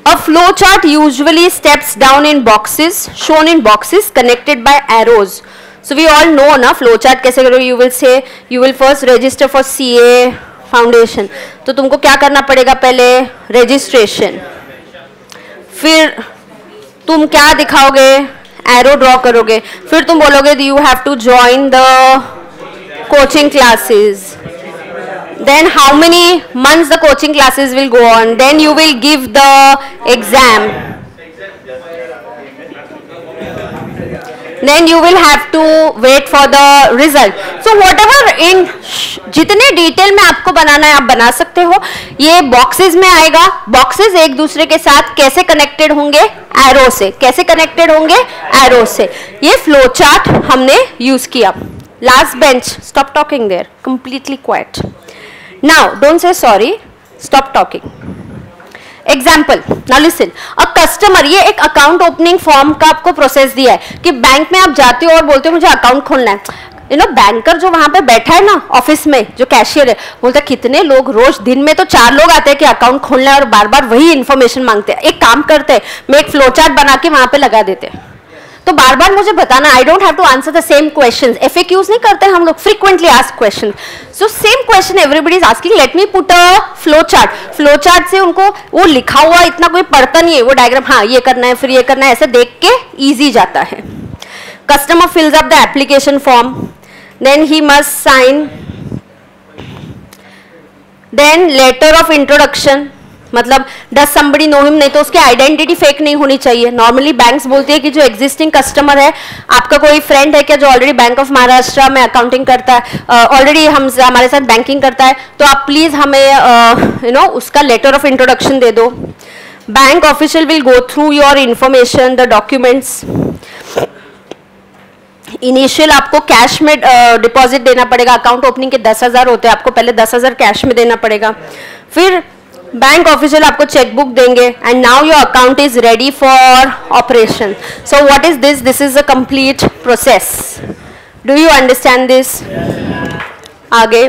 A flow chart usually steps down in boxes, shown in boxes connected by arrows. So we all know ना flow chart कैसे करोगे? You will say you will first register for CA foundation. तो तुमको क्या करना पड़ेगा? पहले registration, फिर तुम क्या दिखाओगे? एरो ड्रॉ करोगे, फिर तुम बोलोगे you have to join the coaching classes. Then how many months the coaching classes will go on, then you will give the exam, then you will have to wait for the result. So whatever in जितने detail में आपको बनाना है आप बना सकते हो. ये boxes में आएगा. बॉक्सेस एक दूसरे के साथ कैसे कनेक्टेड होंगे? एरो से. कैसे कनेक्टेड होंगे? एरो से. ये फ्लो चार्ट हमने यूज किया. Last bench, stop talking there, completely quiet. Now, don't say sorry, stop talking. Example, now listen. A customer, ये एक अकाउंट ओपनिंग फॉर्म का आपको प्रोसेस दिया है कि बैंक में आप जाते हो और बोलते हो मुझे अकाउंट खोलना है. यू नो बैंकर जो वहां पे बैठा है ना ऑफिस में, जो कैशियर है, बोलता है कितने लोग रोज दिन में तो 4 लोग आते हैं कि अकाउंट खोलना है और बार बार वही इन्फॉर्मेशन मांगते हैं. एक काम करते हैं, मैं एक फ्लो चार्ट बना के वहां पे लगा देते हैं, तो बार बार मुझे बताना, I don't have to answer the same questions. FAQs नहीं करते हम लोग, frequently ask question. So same question everybody is asking, let me put a flow chart. Flow chart से उनको वो लिखा हुआ इतना कोई पढ़ता नहीं है, वो डायग्राम हाँ ये करना है फिर ये करना है, ऐसे देख के इजी जाता है. Customer fills up the application form, then he must sign, then letter of introduction, मतलब डज समबडी नो हिम, नहीं तो उसकी आइडेंटिटी फेक नहीं होनी चाहिए. नॉर्मली बैंक्स बोलती है कि जो एग्जिस्टिंग कस्टमर है, आपका कोई फ्रेंड है क्या जो ऑलरेडी बैंक ऑफ महाराष्ट्र में अकाउंटिंग करता है, ऑलरेडी हमारे साथ बैंकिंग करता है, तो आप प्लीज हमें उसका लेटर ऑफ इंट्रोडक्शन दे दो. Bank official will go through your information, the documents. Initial आपको कैश में डिपॉजिट देना पड़ेगा. अकाउंट ओपनिंग के 10,000 होते हैं, आपको पहले 10,000 कैश में देना पड़ेगा. फिर बैंक ऑफिशियल आपको चेकबुक देंगे, and now your account is ready for operation. So what is this? This is a complete process. Do you understand this? आगे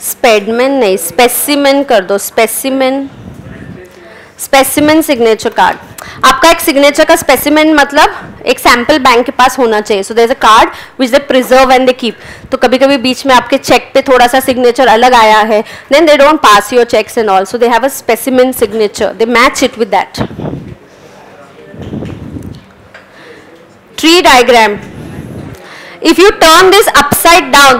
स्पेडमेन नहीं, स्पेसिमेन कर दो. Specimen, specimen signature card. आपका एक सिग्नेचर का स्पेसिमेन मतलब एक सैंपल बैंक के पास होना चाहिए. So there is a card which they preserve and they keep. तो कभी कभी बीच में आपके चेक पे थोड़ा सा सिग्नेचर अलग आया है, then they don't pass your cheques and all, so they have a specimen signature, they match it with that. Tree diagram. If you turn this upside down,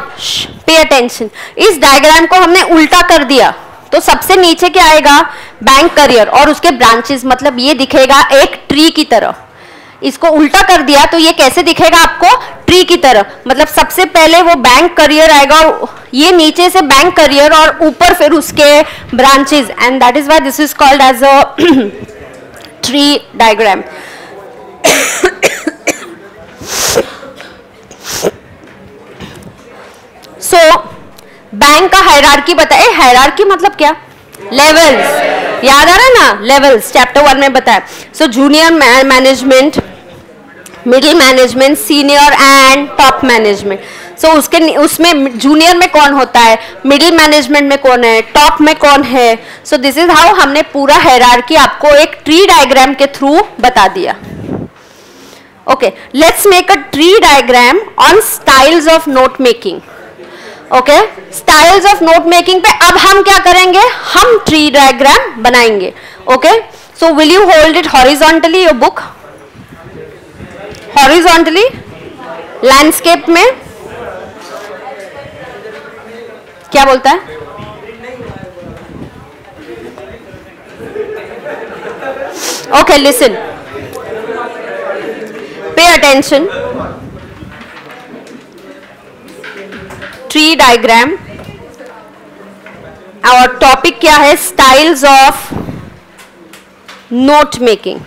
pay attention, इस diagram को हमने उल्टा कर दिया तो सबसे नीचे क्या आएगा? बैंक करियर और उसके ब्रांचेस, मतलब ये दिखेगा एक ट्री की तरह. इसको उल्टा कर दिया तो ये कैसे दिखेगा आपको? ट्री की तरह. मतलब सबसे पहले वो बैंक करियर आएगा, ये नीचे से बैंक करियर और ऊपर फिर उसके branches, and that is why this is called as a tree diagram. So bank का हायरार्की बताए. हायरार्की मतलब क्या? लेवल्स. याद आ रहा है ना? लेवल्स चैप्टर 1 में बताया. So junior management, middle management, senior and top management. So उसमें जूनियर में कौन होता है, मिडिल मैनेजमेंट में कौन है, टॉप में कौन है. सो दिस इज हाउ हमने पूरा हायरार्की आपको एक ट्री डायग्राम के थ्रू बता दिया. Okay, let's make a tree diagram on styles of note making. Okay, styles of note making पे अब हम क्या करेंगे? हम ट्री डायग्राम बनाएंगे. Okay, so will you hold it horizontally your book? Horizontally landscape में क्या बोलता है? Okay, listen, pay attention. Tree diagram और टॉपिक क्या है? Styles of note making.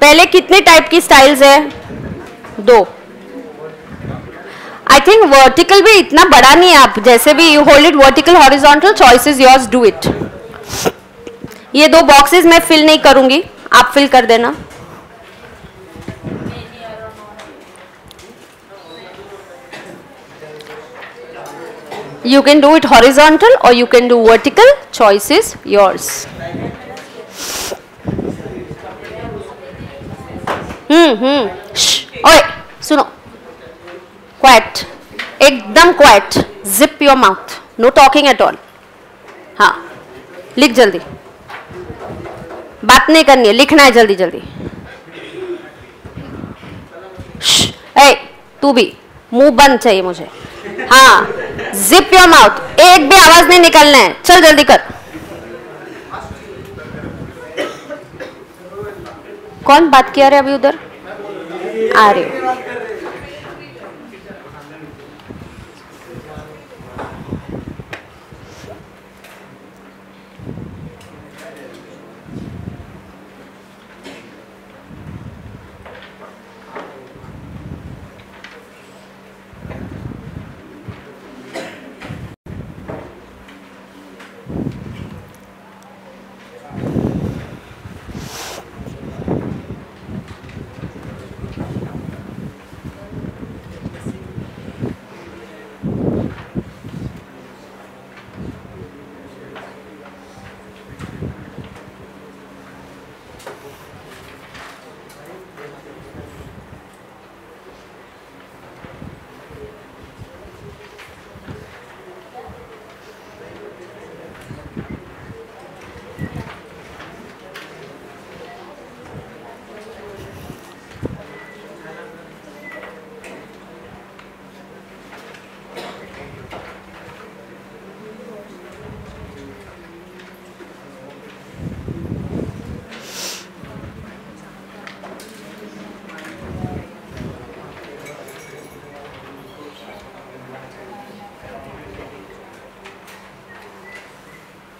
पहले कितने टाइप की स्टाइल्स है? 2. थिंक वर्टिकल भी इतना बड़ा नहीं है, आप जैसे भी you hold it vertical horizontal, choice is yours, do it. ये 2 बॉक्सेस मैं फिल नहीं करूंगी, आप फिल कर देना। You can do it horizontal or you can do vertical, choice is yours. ओए सुनो, क्वाइट, एकदम quite, zip your mouth, know talking at all. हाँ, लिख जल्दी, बात नहीं करनी है, लिखना है जल्दी जल्दी। ए, तू भी मुंह बंद चाहिए मुझे। हाँ, जिप योर माउथ, एक भी आवाज नहीं निकलना है, चल जल्दी कर। कौन बात किया रहे अभी उधर? आ रहे हो?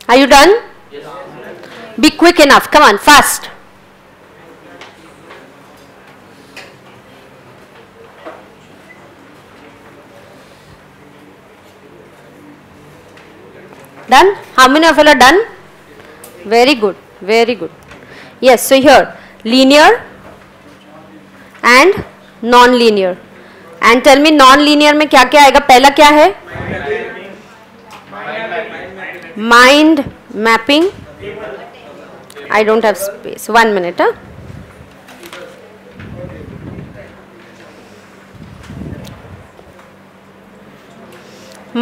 Are you done? Yes. Be quick enough. Come on, fast. Done? How many of you are done? Very good. Very good. Yes, so here, linear and non-linear. And tell me non-linear में क्या क्या आएगा? पहला क्या है? Mind mapping. I don't have space. 1 minute.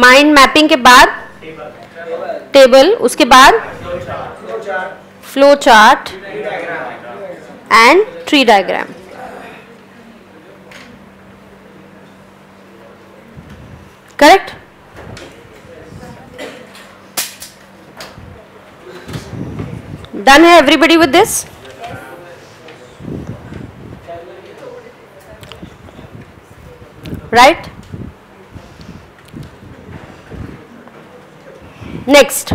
Mind mapping के बाद table, उसके बाद flow chart and tree diagram. Correct? Done है everybody with this? Right? Next,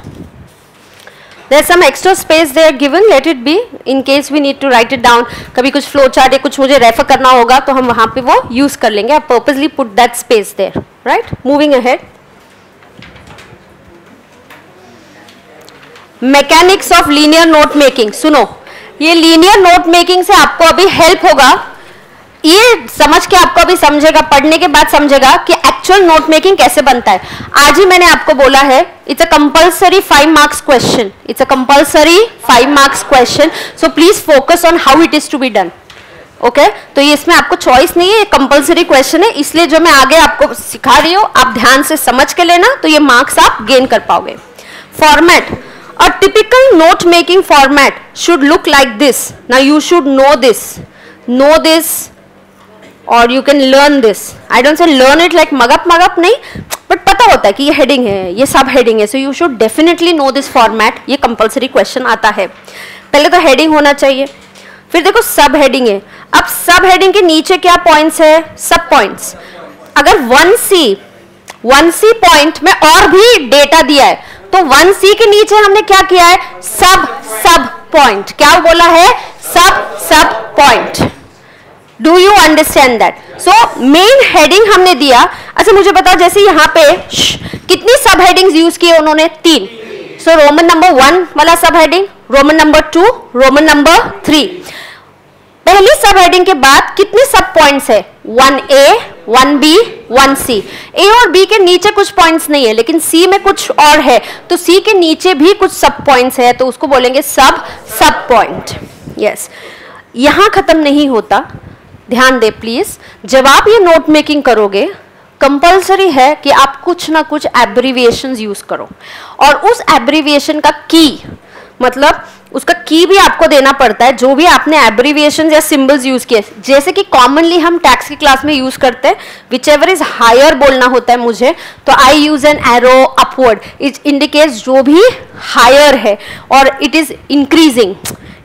there's some extra space they are given. Let it be in case we need to write it down. कभी कुछ flow chart या कुछ मुझे refer करना होगा तो हम वहाँ पे वो use कर लेंगे. I purposely put that space there. Right? Moving ahead. Mechanics of linear note making. सुनो, ये लीनियर नोट मेकिंग से आपको अभी हेल्प होगा, ये समझ के आपको अभी समझेगा, पढ़ने के बाद समझेगा कि एक्चुअल नोट मेकिंग कैसे बनता है. आज ही मैंने आपको बोला है it's a compulsory 5 marks question, it's a compulsory 5 marks question, so please focus on how it is to be done. Okay, तो ये इसमें आपको चॉइस नहीं है, ये कंपल्सरी क्वेश्चन है, इसलिए जो मैं आगे आपको सिखा रही हूँ आप ध्यान से समझ के लेना, तो ये मार्क्स आप गेन कर पाओगे. Format, a typical note making format should look like this. Now you should know this or you can learn this. I don't say learn it like magap नहीं, but पता होता है कि ये heading है, ये सब heading है, so you should definitely know this format. ये compulsory question आता है. पहले तो heading होना चाहिए, फिर देखो सब heading है. अब सब heading के नीचे क्या points है? सब points. अगर 1C पॉइंट में और भी डेटा दिया है तो 1C के नीचे हमने क्या किया है? सब पॉइंट. क्या बोला है? सब point. Do you understand that? So main heading हमने दिया. अच्छा मुझे बताओ, जैसे यहाँ पे कितनी सब हेडिंग्स यूज किए उन्होंने? 3. सो रोमन नंबर 1 वाला सब heading, Roman number 2, Roman number 3. पहली सब हेडिंग के बाद कितने सब पॉइंट्स है? 1A, 1B, 1C. A और B के नीचे कुछ पॉइंट्स नहीं है, लेकिन C में कुछ और है, तो C के नीचे भी कुछ सब पॉइंट्स है, तो उसको बोलेंगे सब पॉइंट. यस, यहां खत्म नहीं होता, ध्यान दे प्लीज. जब आप ये नोट मेकिंग करोगे, कंपल्सरी है कि आप कुछ ना कुछ एब्रीविएशंस यूज करो, और उस एब्रीविएशन का की, मतलब उसका की भी आपको देना पड़ता है. जो भी आपने एब्रीविएशंस या सिंबल्स यूज किए, जैसे कि कॉमनली हम टैक्स की क्लास में यूज करते हैं, विच एवर इज हायर बोलना होता है मुझे, तो I use an arrow upward. It indicates जो भी हायर है, और it is increasing,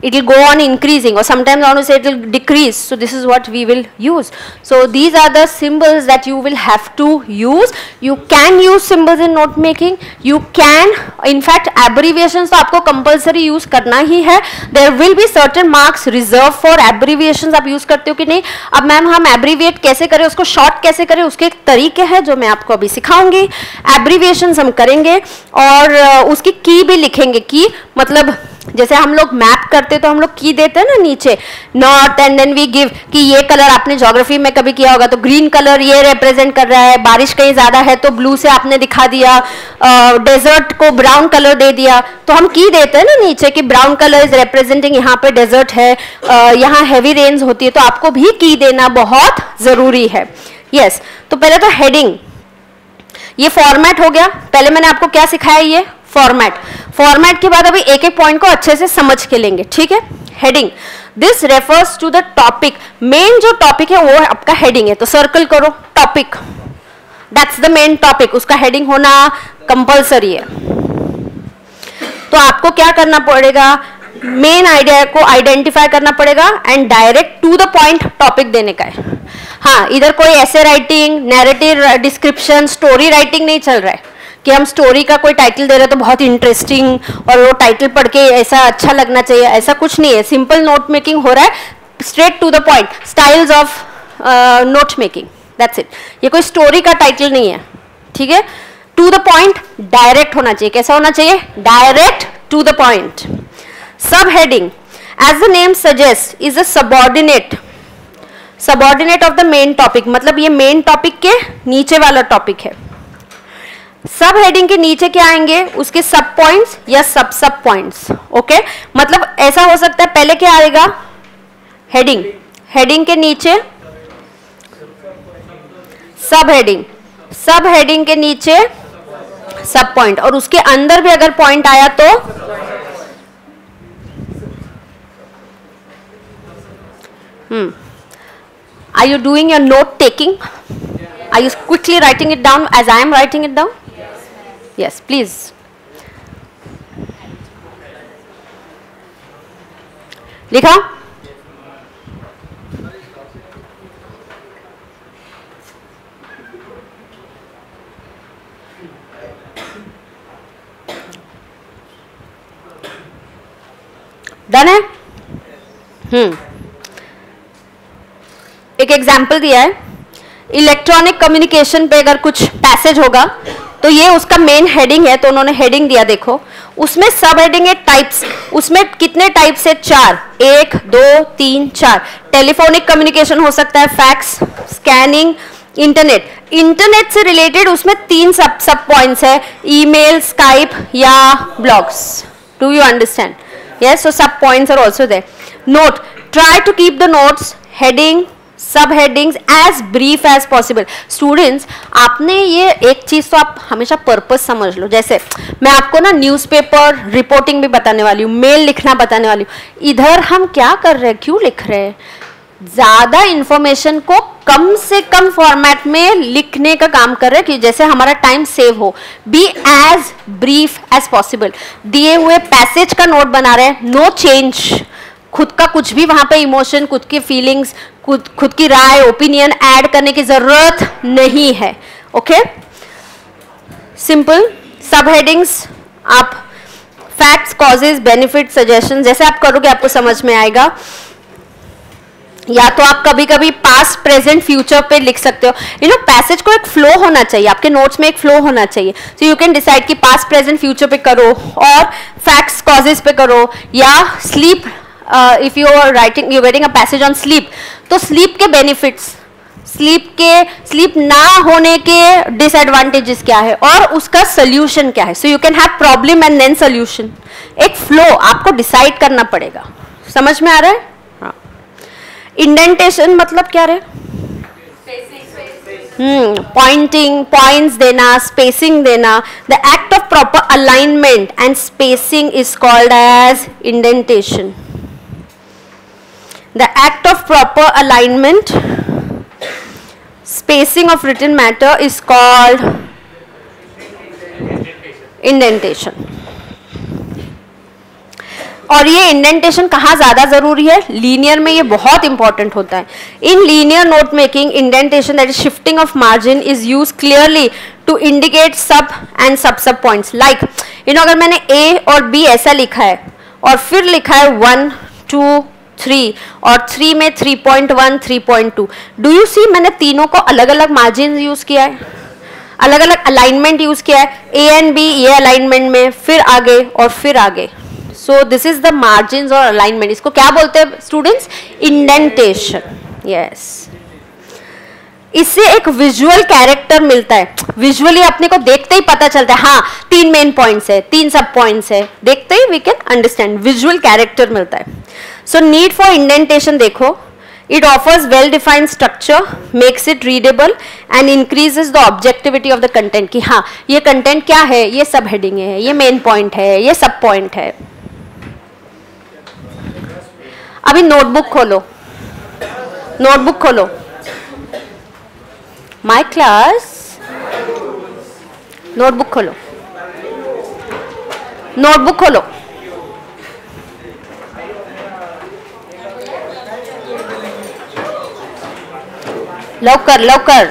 it will go on increasing, or sometimes I want to say it will decrease. So this is what we will use. So these are the symbols that you will have to use. You can use symbols in note making. You can, in fact, abbreviations तो आपको compulsory use करना ही है. There will be certain marks reserved for abbreviations. आप use करते हो कि नहीं? अब मैम हम abbreviate कैसे करें, उसको short कैसे करें, उसके एक तरीके हैं जो मैं आपको अभी सिखाऊंगी. Abbreviations हम करेंगे और उसकी की भी लिखेंगे. की मतलब जैसे हम लोग मैप करते तो हम लोग की देते हैं ना नीचे, north, and then we give कि ये कलर आपने ज्योग्राफी में कभी किया होगा, तो ग्रीन कलर ये रिप्रेजेंट कर रहा है, बारिश कहीं ज्यादा है तो ब्लू से आपने दिखा दिया, डेजर्ट को ब्राउन कलर दे दिया, तो हम की देते हैं ना नीचे कि ब्राउन कलर इज रिप्रेजेंटिंग, यहाँ पे डेजर्ट है, यहाँ हैवी रेन्स होती है, तो आपको भी की देना बहुत जरूरी है. यस, तो पहले तो हेडिंग, ये फॉर्मेट हो गया. पहले मैंने आपको क्या सिखाया, ये फॉर्मेट के बाद अभी एक एक पॉइंट को अच्छे से समझ के लेंगे, ठीक है. Heading, this refers to the topic. Main जो टॉपिक है वो आपका हेडिंग है, तो सर्कल करो topic, that's the main topic, उसका हेडिंग होना कंपल्सरी है. तो आपको क्या करना पड़ेगा, मेन आइडिया को आइडेंटिफाई करना पड़ेगा and direct to the point topic देने का है. हाँ, इधर कोई ऐसे writing, narrative description, story writing नहीं चल रहा है कि हम स्टोरी का कोई टाइटल दे रहे हैं तो बहुत इंटरेस्टिंग और वो टाइटल पढ़ के ऐसा अच्छा लगना चाहिए, ऐसा कुछ नहीं है. सिंपल नोट मेकिंग हो रहा है, straight to the point, styles of note making, that's it. ये कोई स्टोरी का टाइटल नहीं है, ठीक है. टू द पॉइंट, डायरेक्ट होना चाहिए. कैसा होना चाहिए? Direct to the point. Sub heading, as the name suggest, is a subordinate of the main topic, मतलब ये मेन टॉपिक के नीचे वाला टॉपिक है. सब हेडिंग के नीचे क्या आएंगे? उसके सब पॉइंट्स या सब पॉइंट्स. ओके, मतलब ऐसा हो सकता है, पहले क्या आएगा? हेडिंग, हेडिंग के नीचे सब हेडिंग के नीचे सब पॉइंट, और उसके अंदर भी अगर पॉइंट आया तो Are you doing your note taking? Are you quickly writing it down as I am writing it down? Yes, please. लिखा? डन है? एक एग्जाम्पल दिया है, इलेक्ट्रॉनिक कम्युनिकेशन पे अगर कुछ पैसेज होगा तो ये उसका मेन हेडिंग है, तो उन्होंने हेडिंग दिया. देखो उसमें सब हेडिंग है टाइप्स, उसमें कितने टाइप्स है? 4, 1, 2, 3, 4. टेलीफोनिक कम्युनिकेशन हो सकता है, फैक्स, स्कैनिंग, इंटरनेट से रिलेटेड उसमें 3 सब पॉइंट्स है, ईमेल, स्काइप या blogs. Do you understand? Yes, so sub points are also there. Note, try to keep the notes, heading, sub headings as brief as possible. Students, आपने ये एक चीज तो आप हमेशा पर्पस समझ लो. जैसे मैं आपको ना न्यूज़पेपर रिपोर्टिंग भी बताने वाली हूँ, मेल लिखना बताने वाली हूँ. इधर हम क्या कर रहे हैं, क्यों लिख रहे हैं? ज्यादा इंफॉर्मेशन को कम से कम फॉर्मेट में लिखने का काम कर रहे हैं कि जैसे हमारा टाइम सेव हो. Be as brief as possible. दिए हुए पैसेज का नोट बना रहे हैं, नो चेंज. खुद का कुछ भी वहां पे इमोशन, खुद की फीलिंग्स, खुद की राय, ओपिनियन ऐड करने की जरूरत नहीं है. Okay, simple. सब हेडिंग्स आप फैक्ट्स, कॉजेज, बेनिफिट, सजेशन जैसे आप करोगे आपको समझ में आएगा. या तो आप कभी कभी पास्ट प्रेजेंट फ्यूचर पे लिख सकते हो. यू नो पैसेज को एक फ्लो होना चाहिए, आपके नोट्स में एक फ्लो होना चाहिए. सो यू कैन डिसाइड कि पास्ट प्रेजेंट फ्यूचर पे करो और फैक्ट्स कॉजेज पे करो, या sleep. If you are writing, you writing a passage on sleep, तो स्लीप के बेनिफिट्स, स्लीप ना होने के डिसएडवांटेजेस क्या है और उसका सोल्यूशन क्या है. So you can have problem and then solution. एक फ्लो आपको डिसाइड करना पड़ेगा. समझ में आ रहा है? हाँ. इंडेंटेशन मतलब क्या रहे? पॉइंटिंग, पॉइंट्स देना, स्पेसिंग देना. The act of proper alignment and spacing is called as indentation. The act of proper alignment, spacing of written matter is called indentation. और ये इंडेंटेशन कहाँ ज्यादा जरूरी है? लीनियर में ये बहुत इंपॉर्टेंट होता है. In linear note making, indentation that is shifting of margin is use clearly to indicate sub and sub points. Like you know, अगर मैंने ए और बी ऐसा लिखा है और फिर लिखा है 1, 2, 3 और 3 में 3.1, 3.2. डू यू सी मैंने तीनों को अलग अलग मार्जिन यूज किया है, अलग अलग अलाइनमेंट यूज किया है. ए एंड बी ये अलाइनमेंट में, फिर आगे और फिर आगे. So this is the margin और अलाइनमेंट. इसको क्या बोलते हैं स्टूडेंट्स? इंडेंटेशन. यस. इससे एक विजुअल कैरेक्टर मिलता है. विजुअली अपने को देखते ही पता चलता है, हाँ 3 मेन पॉइंट्स है, 3 सब पॉइंट्स है. देखते ही we can understand. Visual character मिलता है. सो नीड फॉर इंडेंटेशन देखो, it offers well defined structure, makes it readable and increases the objectivity of the content. कि हाँ ये कंटेंट क्या है, ये सब हेडिंग है, ये मेन पॉइंट है, ये सब पॉइंट है. अभी नोटबुक खोलो, नोटबुक खोलो. माय क्लास, नोटबुक खोलो, नोटबुक खोलो. लवकर लवकर.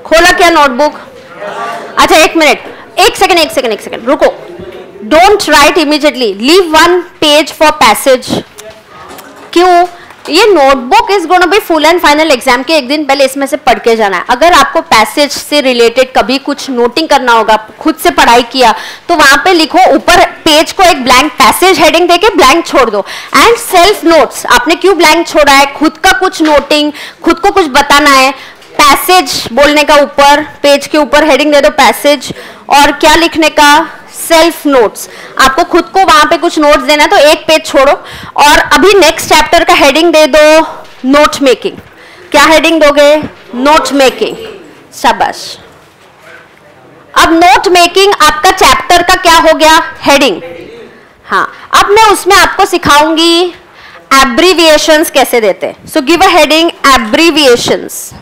खोला क्या नोटबुक? अच्छा एक मिनट, एक सेकंड रुको. Don't write immediately, leave 1 page for passage. क्यों? ये notebook is gonna be full and final. Exam के एक दिन पहले इसमें से पढ़ के जाना है. अगर आपको पैसेज से रिलेटेड कभी कुछ नोटिंग करना होगा, खुद से पढ़ाई किया, तो वहां पे लिखो ऊपर पेज को एक ब्लैंक पैसेज हेडिंग देके ब्लैंक छोड़ दो. एंड सेल्फ नोट्स, आपने क्यों ब्लैंक छोड़ा है? खुद का कुछ नोटिंग, खुद को कुछ बताना है. पैसेज बोलने का ऊपर, पेज के ऊपर हेडिंग दे दो पैसेज. और क्या लिखने का? Self notes. आपको खुद को वहां पे कुछ नोट्स देना है तो एक पेज छोड़ो. और अभी नेक्स्ट चैप्टर का हेडिंग दे दो नोट मेकिंग. क्या हेडिंग दोगे? Note making. शाबाश. अब नोट मेकिंग आपका चैप्टर का क्या हो गया? हेडिंग. हाँ, अब मैं उसमें आपको सिखाऊंगी एब्रीविएशंस कैसे देते. So give a heading abbreviations.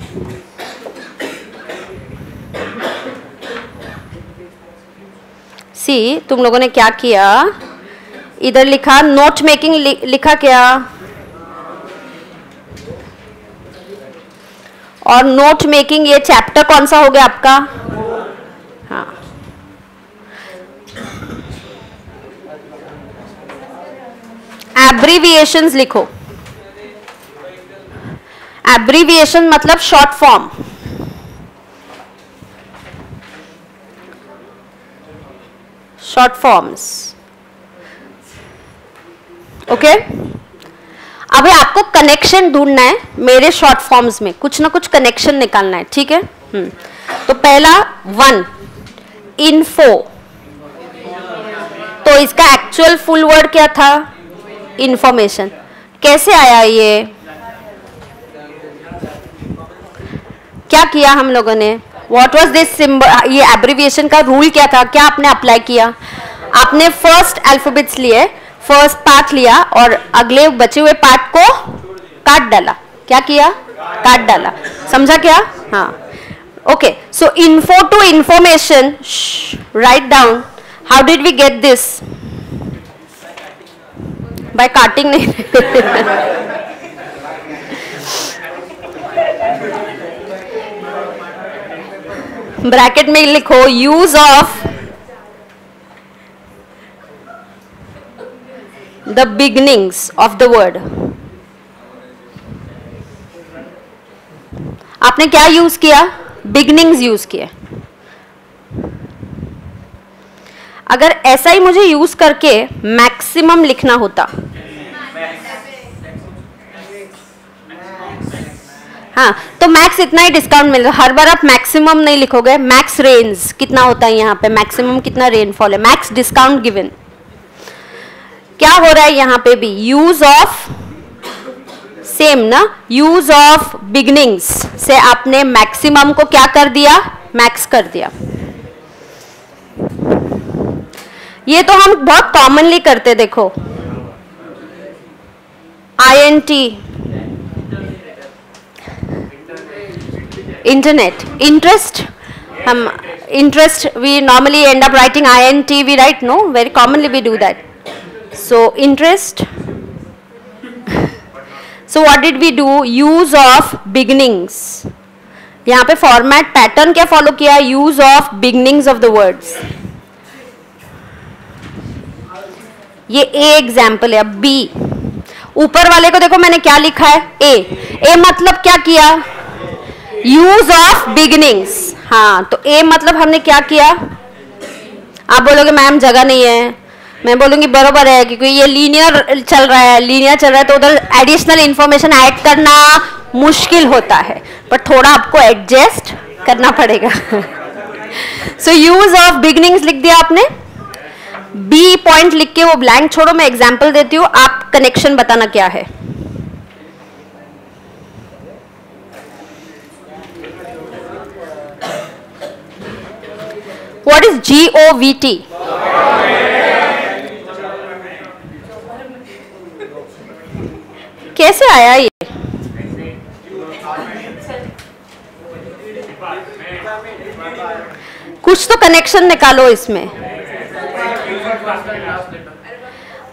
See, तुम लोगों ने क्या किया? इधर लिखा नोट मेकिंग, लिखा क्या? और नोट मेकिंग ये चैप्टर कौन सा हो गया आपका? हाँ. एब्रीविएशंस लिखो. एब्रीविएशन मतलब short form. Short forms. Okay. अभी आपको कनेक्शन ढूंढना है मेरे शॉर्ट फॉर्म्स में, कुछ ना कुछ कनेक्शन निकालना है. ठीक है. तो पहला 1 इन्फो. तो इसका एक्चुअल फुल वर्ड क्या था? इंफॉर्मेशन. कैसे आया ये? क्या किया हम लोगों ने? What was this symbol? ये एब्रीविएशन का रूल क्या था? क्या आपने अप्लाई किया? आपने फर्स्ट अल्फाबेट्स लिए, फर्स्ट पार्ट लिया और अगले बचे हुए पार्ट को काट डाला. क्या किया? काट डाला. समझा क्या? हाँ. Okay. So info to information. Write down. How did we get this? By cutting नहीं. ब्रैकेट में लिखो use of the beginnings of the word. आपने क्या यूज किया? beginnings यूज किया. अगर ऐसा ही मुझे यूज करके मैक्सिमम लिखना होता, हाँ, तो मैक्स इतना ही डिस्काउंट मिलेगा. हर बार आप मैक्सिमम नहीं लिखोगे. मैक्स रेंज कितना होता है यहाँ पे, मैक्सिमम कितना रेनफॉल है, मैक्स डिस्काउंट गिवन. क्या हो रहा है यहाँ पे भी? यूज ऑफ सेम ना, यूज ऑफ बिगनिंग्स से आपने मैक्सिमम को क्या कर दिया? मैक्स कर दिया. ये तो हम बहुत कॉमनली करते, देखो INT, इंटरनेट, इंटरेस्ट. हम interest we normally end up writing INT, we write, no, very commonly we do that. So interest. So what did we do? Use of beginnings. यहाँ पे फॉर्मेट पैटर्न क्या follow किया? Use of beginnings of the words. ये a example है. अब B, ऊपर वाले को देखो मैंने क्या लिखा है? ए. ए मतलब क्या किया? Use of beginnings. हाँ, तो ए मतलब हमने क्या किया? आप बोलोगे मैम जगह नहीं है. मैं बोलूंगी बरोबर है, क्योंकि ये लीनियर चल रहा है, लीनियर चल रहा है, तो उधर एडिशनल इंफॉर्मेशन ऐड करना मुश्किल होता है, पर थोड़ा आपको एडजस्ट करना पड़ेगा. सो यूज ऑफ बिगिनिंग्स लिख दिया आपने. बी पॉइंट लिख के वो ब्लैंक छोड़ो, मैं एग्जाम्पल देती हूँ, आप कनेक्शन बताना क्या है. What is GOVT? कैसे आया ये? कुछ तो कनेक्शन निकालो इसमें.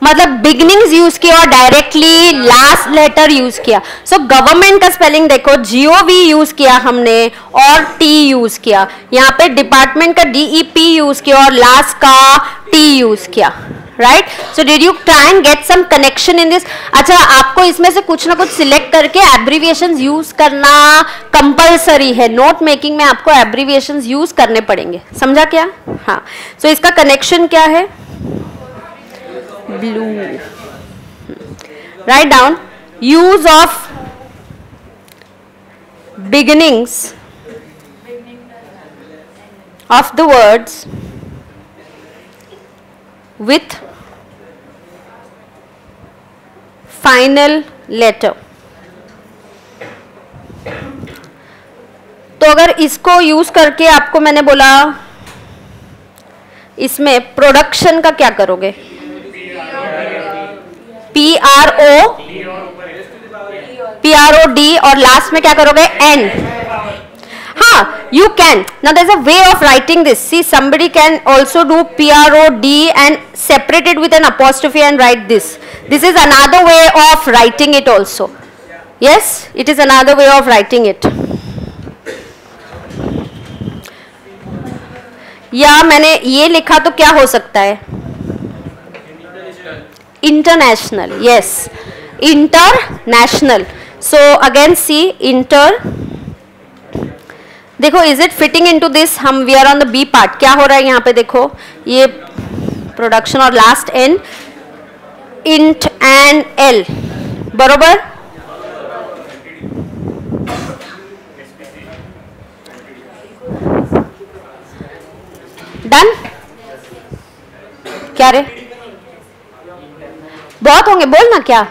मतलब बिगिनिंग्स यूज किया और डायरेक्टली लास्ट लेटर यूज किया. सो गवर्नमेंट का स्पेलिंग देखो, GOV यूज किया हमने और T यूज किया. यहाँ पे डिपार्टमेंट का DEP यूज किया और लास्ट का T यूज किया. Right? So did you try and get some connection in this? अच्छा, आपको इसमें से कुछ ना कुछ सिलेक्ट करके एब्रीविएशंस यूज करना कंपलसरी है. नोट मेकिंग में आपको एब्रीविएशंस यूज करने पड़ेंगे. समझा क्या? हाँ. सो इसका कनेक्शन क्या है? Blue. Write down. Use of beginnings of the words with final letter. तो अगर इसको यूज करके आपको मैंने बोला, इसमें प्रोडक्शन का क्या करोगे? PROD और लास्ट में क्या करोगे? N. हाँ, you can. Now there's a way of writing this. See, somebody can also do PROD and separate it with an apostrophe and write this. This is another way of writing it also. Yes, it is another way of writing it. या मैंने ये लिखा तो क्या हो सकता है? International. Yes, international. So again see, inter. देखो, is it fitting into this? हम we are on the B part. क्या हो रहा है यहाँ पे? देखो, ये प्रोडक्शन और last N, int and L. बरोबर? डन? क्या रे? बहुत होंगे, बोलना क्या?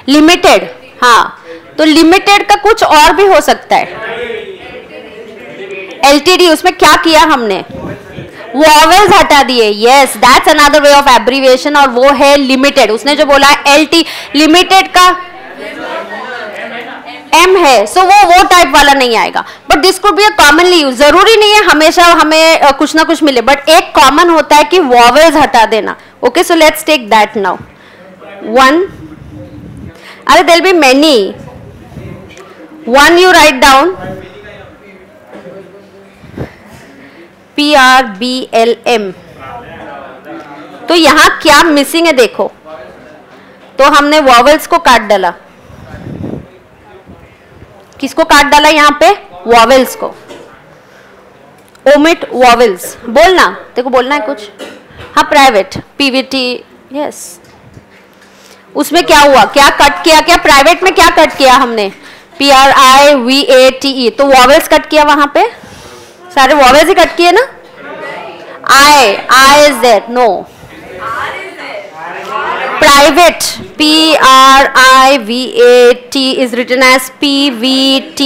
लिमिटेड. हाँ, तो लिमिटेड का कुछ और भी हो सकता है. LTD, उसमें क्या किया हमने? वॉवेल्स हटा दिए. Yes, that's another way of abbreviation, और वो है लिमिटेड. उसने जो बोला LT, लिमिटेड का M है, सो वो टाइप वाला नहीं आएगा. But this could be a commonly use. जरूरी नहीं है हमेशा हमें कुछ ना कुछ मिले, बट एक कॉमन होता है कि वॉवेल्स हटा देना. Okay, so let's take that now. One, अरे there will be many. One you write down, PRBLM. तो यहां क्या मिसिंग है? देखो, तो हमने वॉवेल्स को काट डाला। किसको काट डाला यहाँ पे? वॉवेल्स को। ओमिट वॉवेल्स, बोलना, देखो बोलना है कुछ। हाँ प्राइवेट, पीवीटी, यस। उसमें क्या हुआ, क्या कट किया? क्या प्राइवेट में क्या कट किया हमने? PRIVATE, तो वॉवेल्स कट किया वहां पे, सारे वॉवेल्स ही कट किए ना। I is there, no. Private, PRIVAT is written as PVT.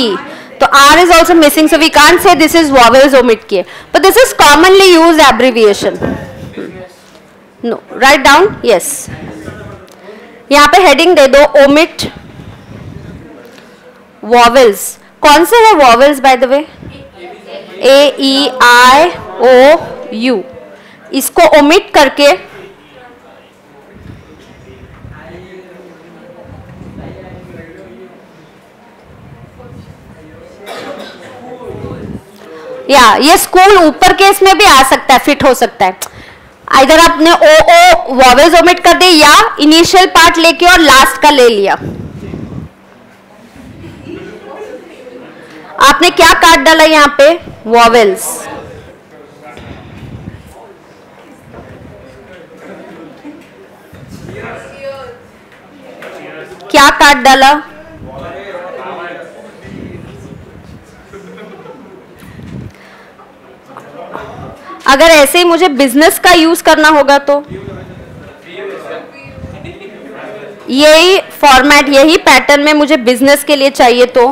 तो R is also missing, so we can't say this is vowels omit किए. But this is commonly used abbreviation. No, write down, yes. यहाँ पे heading दे दो omit vowels. कौन से है vowels by the way? A-E-I-O-U. इसको omit करके या ये स्कूल ऊपर के इसमें भी आ सकता है, फिट हो सकता है। इधर आपने ओ वॉवेल्स ओमिट कर दी या इनिशियल पार्ट लेके और लास्ट का ले लिया। आपने क्या काट डाला यहाँ पे? वॉवेल्स। क्या काट डाला? अगर ऐसे ही मुझे बिजनेस का यूज करना होगा तो यही फॉर्मेट, यही पैटर्न में मुझे बिजनेस के लिए चाहिए तो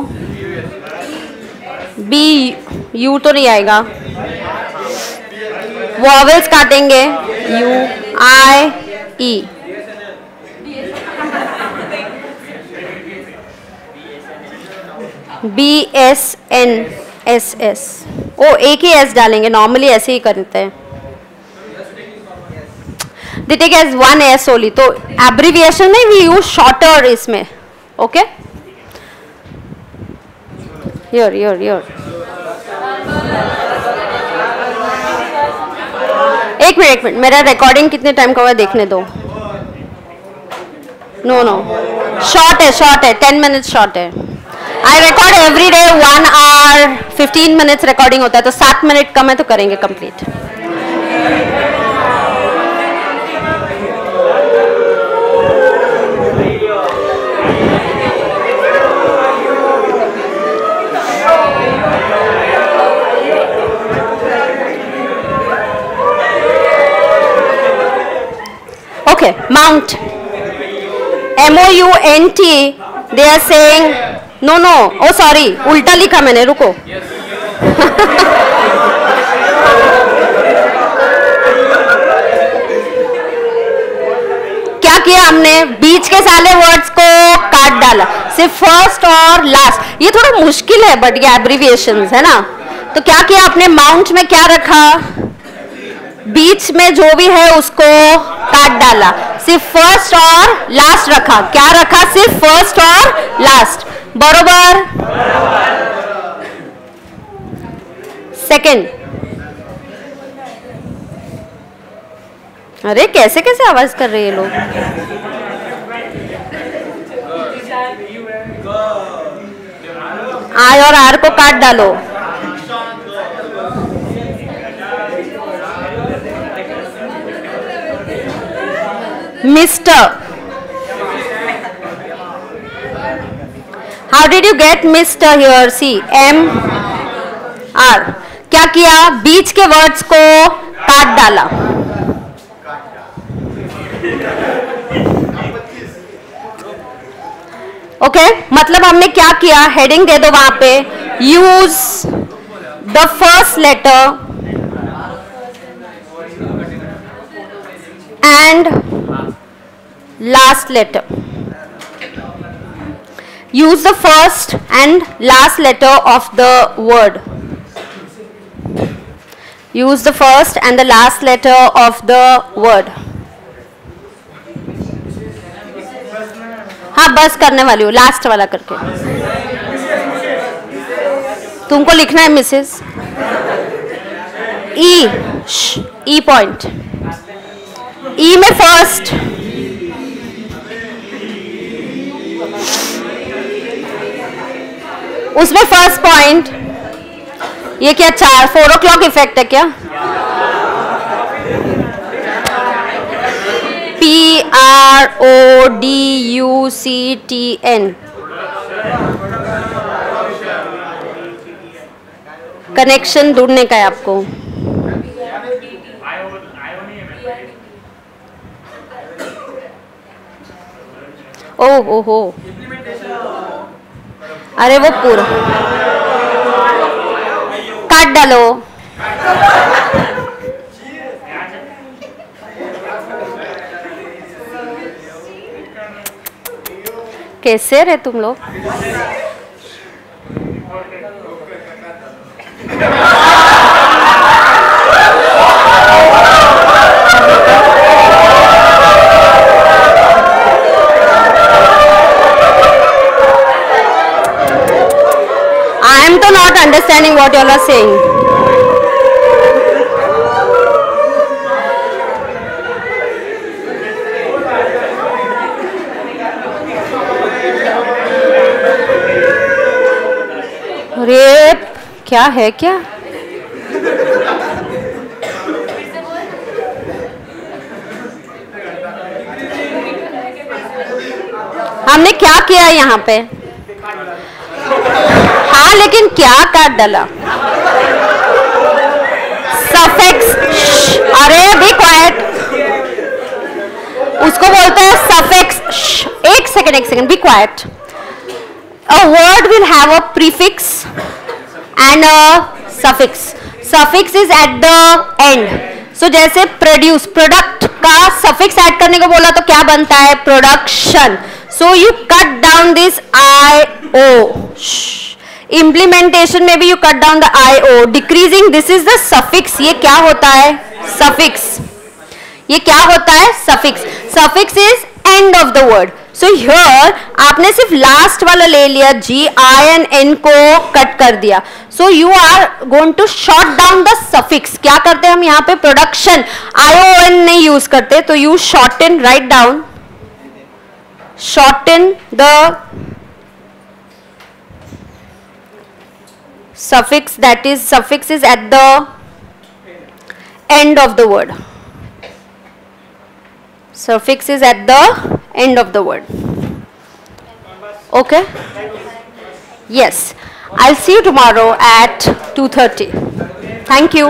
बी यू तो नहीं आएगा, वॉवेल्स काटेंगे यू आई ई। BSNSS, ओ एक ही एस डालेंगे, नॉर्मली ऐसे ही करते हैं। They take as one S only, तो एब्रिविएशन में वी यूज शॉर्टर इसमें। ओके, योर एक मिनट मेरा रिकॉर्डिंग कितने टाइम का हुआ देखने दो। नो शॉर्ट है 10 मिनट शॉर्ट है। I record every day 1 hour 15 minutes recording होता है, तो 7 मिनट कम है तो करेंगे complete. Okay, mount, MOUNT, they are saying no, oh sorry, उल्टा लिखा मैंने, रुको। क्या किया हमने? बीच के सारे वर्ड्स को काट डाला, सिर्फ फर्स्ट और लास्ट। ये थोड़ा मुश्किल है बट ये एब्रिविएशंस है ना। तो क्या किया आपने? माउंट में क्या रखा? बीच में जो भी है उसको काट डाला, सिर्फ फर्स्ट और लास्ट रखा। क्या रखा? सिर्फ फर्स्ट और लास्ट। बरोबर। सेकंड, अरे कैसे कैसे आवाज कर रहे हैं लोग। आई और आर को काट डालो। Mister, how did you get Mr. here? See, M R. क्या किया? बीच के वर्ड्स को काट डाला। ओके, मतलब हमने क्या किया? हेडिंग दे दो वहां पे, use the first letter and last letter. Use the first and last letter of the word. Use the first and the last letter of the word. हाँ, बस करने वाली हूँ, लास्ट वाला करके। तुमको लिखना है मिसेस। ई पॉइंट, ई में फर्स्ट, उसमें फर्स्ट पॉइंट ये क्या 4 o'clock इफेक्ट है क्या? PRODUCTN कनेक्शन ढूंढने का है आपको। ओहो अरे वो पूरा काट डालो। कैसे रे तुम लोग? I am to not understanding what you all are saying. अरे क्या है क्या? हमने क्या किया यहाँ पे? हाँ लेकिन क्या काट डाला? सफिक्स। अरे बी क्वाइट, उसको बोलते हैं सफिक्स। एक second be quiet. A word will have a prefix and a suffix. Suffix is at the end. So जैसे produce, product का suffix add करने को बोला तो क्या बनता है? Production. So you cut down this IO. Implementation में भी you cut down the IO. Decreasing, this is the suffix. ये क्या होता है? Suffix. ये क्या होता है? Suffix. Suffix is end of the word. So here आपने सिर्फ लास्ट वाला ले लिया, G, I and N को कट कर दिया. So you are going to short down the suffix. क्या करते हैं हम यहाँ पे? Production. ION नहीं यूज करते, तो you shorten, write down, shorten the suffix, that is suffix is at the end of the word. Suffix is at the end of the word. Okay? Yes. I'll see you tomorrow at 2:30. Thank you.